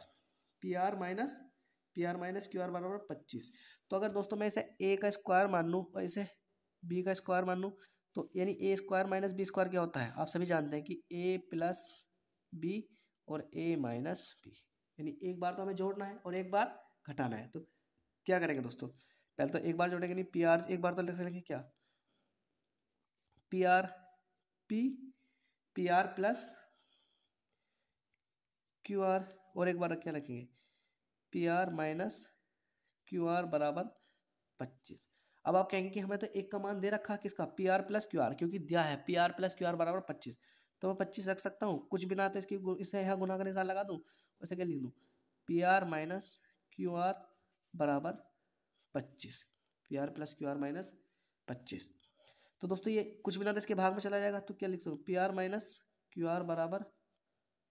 P R minus Q R बराबर 25। तो अगर दोस्तों मैं इसे ए का स्क्वायर मान लूँ और इसे बी का स्क्वायर मान लूँ, तो यानी ए स्क्वायर माइनस बी स्क्वायर क्या होता है, आप सभी जानते हैं कि ए प्लस बी और ए माइनस बी, यानी एक बार तो हमें जोड़ना है और एक बार घटाना है। तो क्या करेंगे दोस्तों, पहले तो एक बार जोड़ेंगे, नहीं पी आर एक बार तो लिख लेंगे, क्या P R P R plus Q R, और एक बार क्या रखेंगे P R minus Q R बराबर 25। अब आप कहेंगे कि हमें तो एक का मान दे रखा किसका, P R plus Q R, क्योंकि दिया है P R plus Q R बराबर 25, तो मैं 25 रख सकता हूँ, कुछ भी ना तो इसकी इसे यहाँ गुना का निशान लगा दूँ, वैसे क्या लिख दूँ P R minus Q R बराबर 25, P R plus Q R minus 25। तो दोस्तों ये कुछ भी ना तो इसके भाग में चला जाएगा, तो क्या लिख सकूँ P R minus Q R बराबर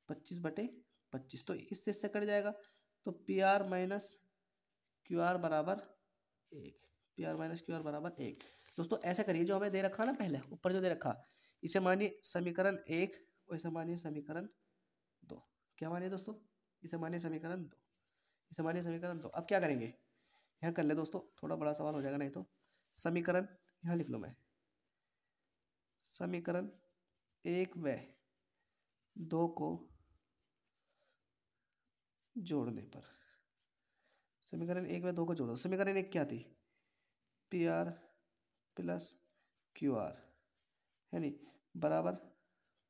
25/25, तो इससे कट जाएगा, तो P R minus Q R बराबर 1, P R minus Q R बराबर 1। दोस्तों ऐसा करिए, जो हमें दे रखा ना पहले ऊपर जो दे रखा, इसे मानिए समीकरण 1 और इसे मानिए समीकरण 2, क्या मानिए दोस्तों, इसे मानिए समीकरण 2, इसे मानिए समीकरण 2। अब क्या करेंगे, यहाँ कर ले दोस्तों, थोड़ा बड़ा सवाल हो जाएगा नहीं तो, समीकरण यहाँ लिख लो मैं, समीकरण 1 व 2 को जोड़ने पर, समीकरण 1 व 2 को जोड़ो, समीकरण 1 क्या थी, P R plus Q R है नी बराबर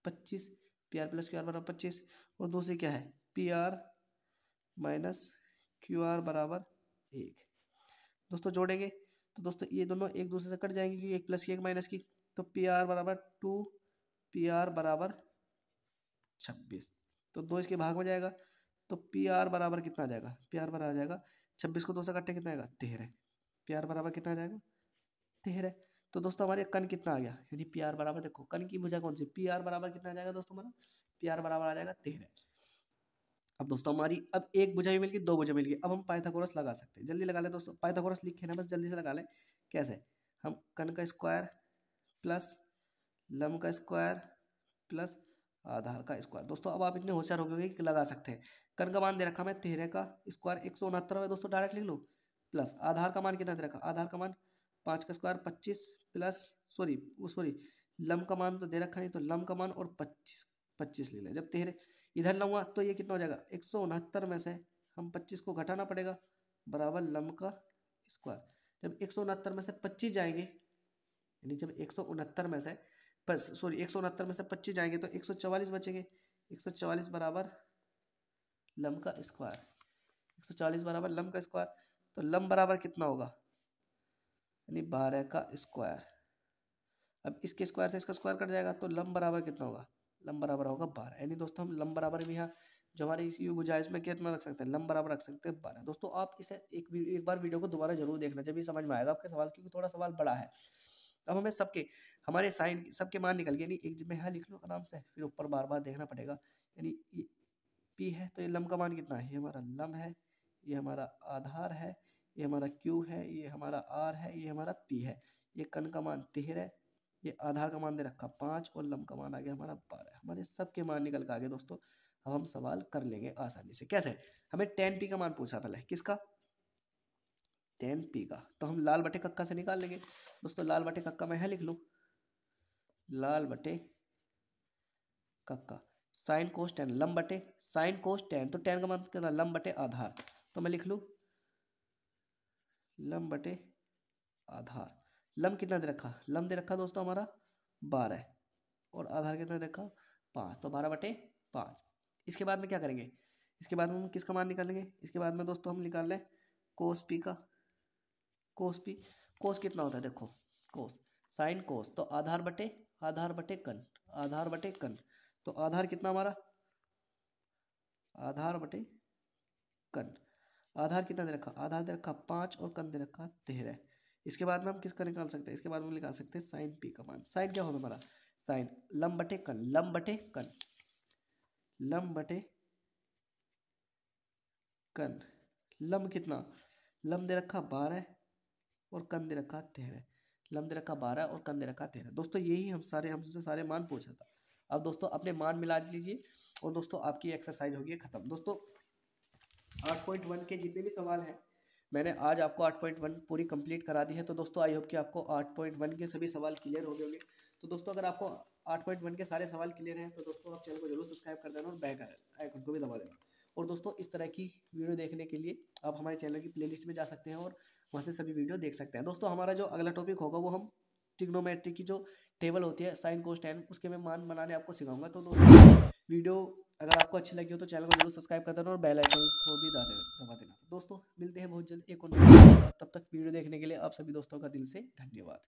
25, P R plus Q R बराबर 25, और दूसरी क्या है P R minus Q R बराबर 1। दोस्तों जोड़ेंगे तो दोस्तों ये दोनों एक दूसरे से कट जाएंगे, क्योंकि एक प्लस की एक माइनस की, तो पी आर बराबर 2, पी आर बराबर 26, तो 2 इसके भाग में जाएगा, तो पी आर बराबर कितना आ जाएगा, पी आर बराबर आ जाएगा 26 को 2 से कट्टे कितना आएगा 13, पी आर बराबर कितना आ जाएगा 13। तो दोस्तों हमारे कन कितना आ गया, यानी पी आर बराबर, देखो कन की भुजा कौन सी, पी आर बराबर कितना आ जाएगा दोस्तों हमारा, पी आर बराबर आ जाएगा 13। अब दोस्तों हमारी अब एक भुजा भी मिल गई, दो भुजा मिल गई, अब हम पाइथागोरस लगा सकते हैं, जल्दी लगा लें दोस्तों, पाइथागोरस लिखे ना बस जल्दी से लगा लें। कैसे, हम कन का स्क्वायर प्लस लम का स्क्वायर प्लस आधार का स्क्वायर। दोस्तों अब आप इतने होशियार हो गए कि लगा सकते हैं, कन का मान दे रखा मैं 13 का स्क्वायर 169 है दोस्तों, डायरेक्ट लिख लो, प्लस आधार का मान कितना दे रखा, आधार का मान 5 का स्क्वायर 25 प्लस सॉरी लम का मान तो दे रखा नहीं, तो लम का मान और 25 ले लें, जब 13 इधर लूँगा तो ये कितना हो जाएगा 169 में से हम 25 को घटाना पड़ेगा बराबर लम का स्क्वायर। जब 169 में से 25 जाएंगे, यानी जब 169 में से 169 में से 25 जाएंगे तो 144 बचेंगे, 144 बराबर लम का स्क्वायर, 140 बराबर लम का स्क्वायर, तो लम बराबर कितना होगा, यानी 12 का स्क्वायर। अब इसके स्क्वायर से इसका स्क्वायर कट जाएगा, तो लम बराबर कितना होगा, लम बराबर होगा 12, यानी दोस्तों हम लम बराबर भी यहाँ जो हमारी इस यू भुजा इसमें कितना रख सकते हैं, लम बराबर रख सकते हैं 12। दोस्तों आप इसे एक बार वीडियो को दोबारा जरूर देखना, जब ये समझ में आएगा आपके सवाल, क्योंकि थोड़ा सवाल बड़ा है। अब हमें हमारे साइन सबके मान निकल गए, नहीं एक जब मैं यहाँ लिख लूँ आराम से, फिर ऊपर बार बार देखना पड़ेगा। यानी ये पी है तो ये लम का मान कितना है, ये हमारा लम है, ये हमारा आधार है, ये हमारा क्यू है, ये हमारा आर है, ये हमारा पी है, ये कन का मान 13 है, ये आधार का मान दे रखा 5 और लम का मान आ गया हमारा 12। हमारे सबके मान निकल के आ गए दोस्तों। अब हम सवाल कर लेंगे आसानी से। कैसे? हमें tan p का मान पूछा पहले, किसका? tan p का। तो हम लाल बटे कक्का से निकाल लेंगे दोस्तों। लाल बटे कक्का मैं यहाँ लिख लूँ, लाल बटे कक्का साइन कोस टेन, लम बटे साइन कोस टेन, तो टेन का मतलब कितना? लम बटे आधार। तो मैं लिख लूँ लम बटे आधार। लम कितना दे रखा? लम दे रखा दोस्तों हमारा 12 और आधार कितना दे रखा? 5, तो 12/5। इसके बाद में क्या करेंगे? इसके बाद में हम किसका मान निकालेंगे? इसके बाद में दोस्तों हम निकाल लें कोस पी का। कोस पी, कोस कितना होता है देखो, कोस साइन कोस, तो आधार बटे कन, आधार बटे कन। तो आधार कितना हमारा? आधार बटे कन। आधार कितना दे रखा? आधार दे रखा 5 और कन दे रखा 13। इसके बाद में हम किसका निकाल सकते हैं? इसके बाद में निकाल सकते हैं साइन पी का मान। साइन क्या होगा हमारा? साइन लम बटे कन, लम बटे कन, लम बटे कन। लम कितना? लम दे रखा 12 और कन दे रखा 13। लम दे रखा 12 और कन दे रखा 13। दोस्तों यही हमसे सारे मान पूछा था। अब दोस्तों अपने मान मिला लीजिए और दोस्तों आपकी एक्सरसाइज होगी खत्म। दोस्तों 8.1 के जितने भी सवाल हैं मैंने आज आपको 8.1 पूरी कंप्लीट करा दी है। तो दोस्तों आई होप कि आपको 8.1 के सभी सवाल क्लियर हो गए होंगे। तो दोस्तों अगर आपको 8.1 के सारे सवाल क्लियर हैं तो दोस्तों आप चैनल को जरूर सब्सक्राइब कर देना और बेल आइकन को भी दबा देना। और दोस्तों इस तरह की वीडियो देखने के लिए आप हमारे चैनल की प्लेलिस्ट में जा सकते हैं और वहाँ से सभी वीडियो देख सकते हैं। दोस्तों हमारा जो अगला टॉपिक होगा वो हम ट्रिग्नोमेट्री की जो टेबल होती है साइन कोस टेन, उसके मैं मान बनाने आपको सिखाऊंगा। तो दोस्तों वीडियो अगर आपको अच्छी लगी हो तो चैनल को जरूर सब्सक्राइब कर देना और बेल आइकन को भी दबा देना। तो दोस्तों मिलते हैं बहुत जल्द एक और वीडियो के साथ। तब तक वीडियो देखने के लिए आप सभी दोस्तों का दिल से धन्यवाद।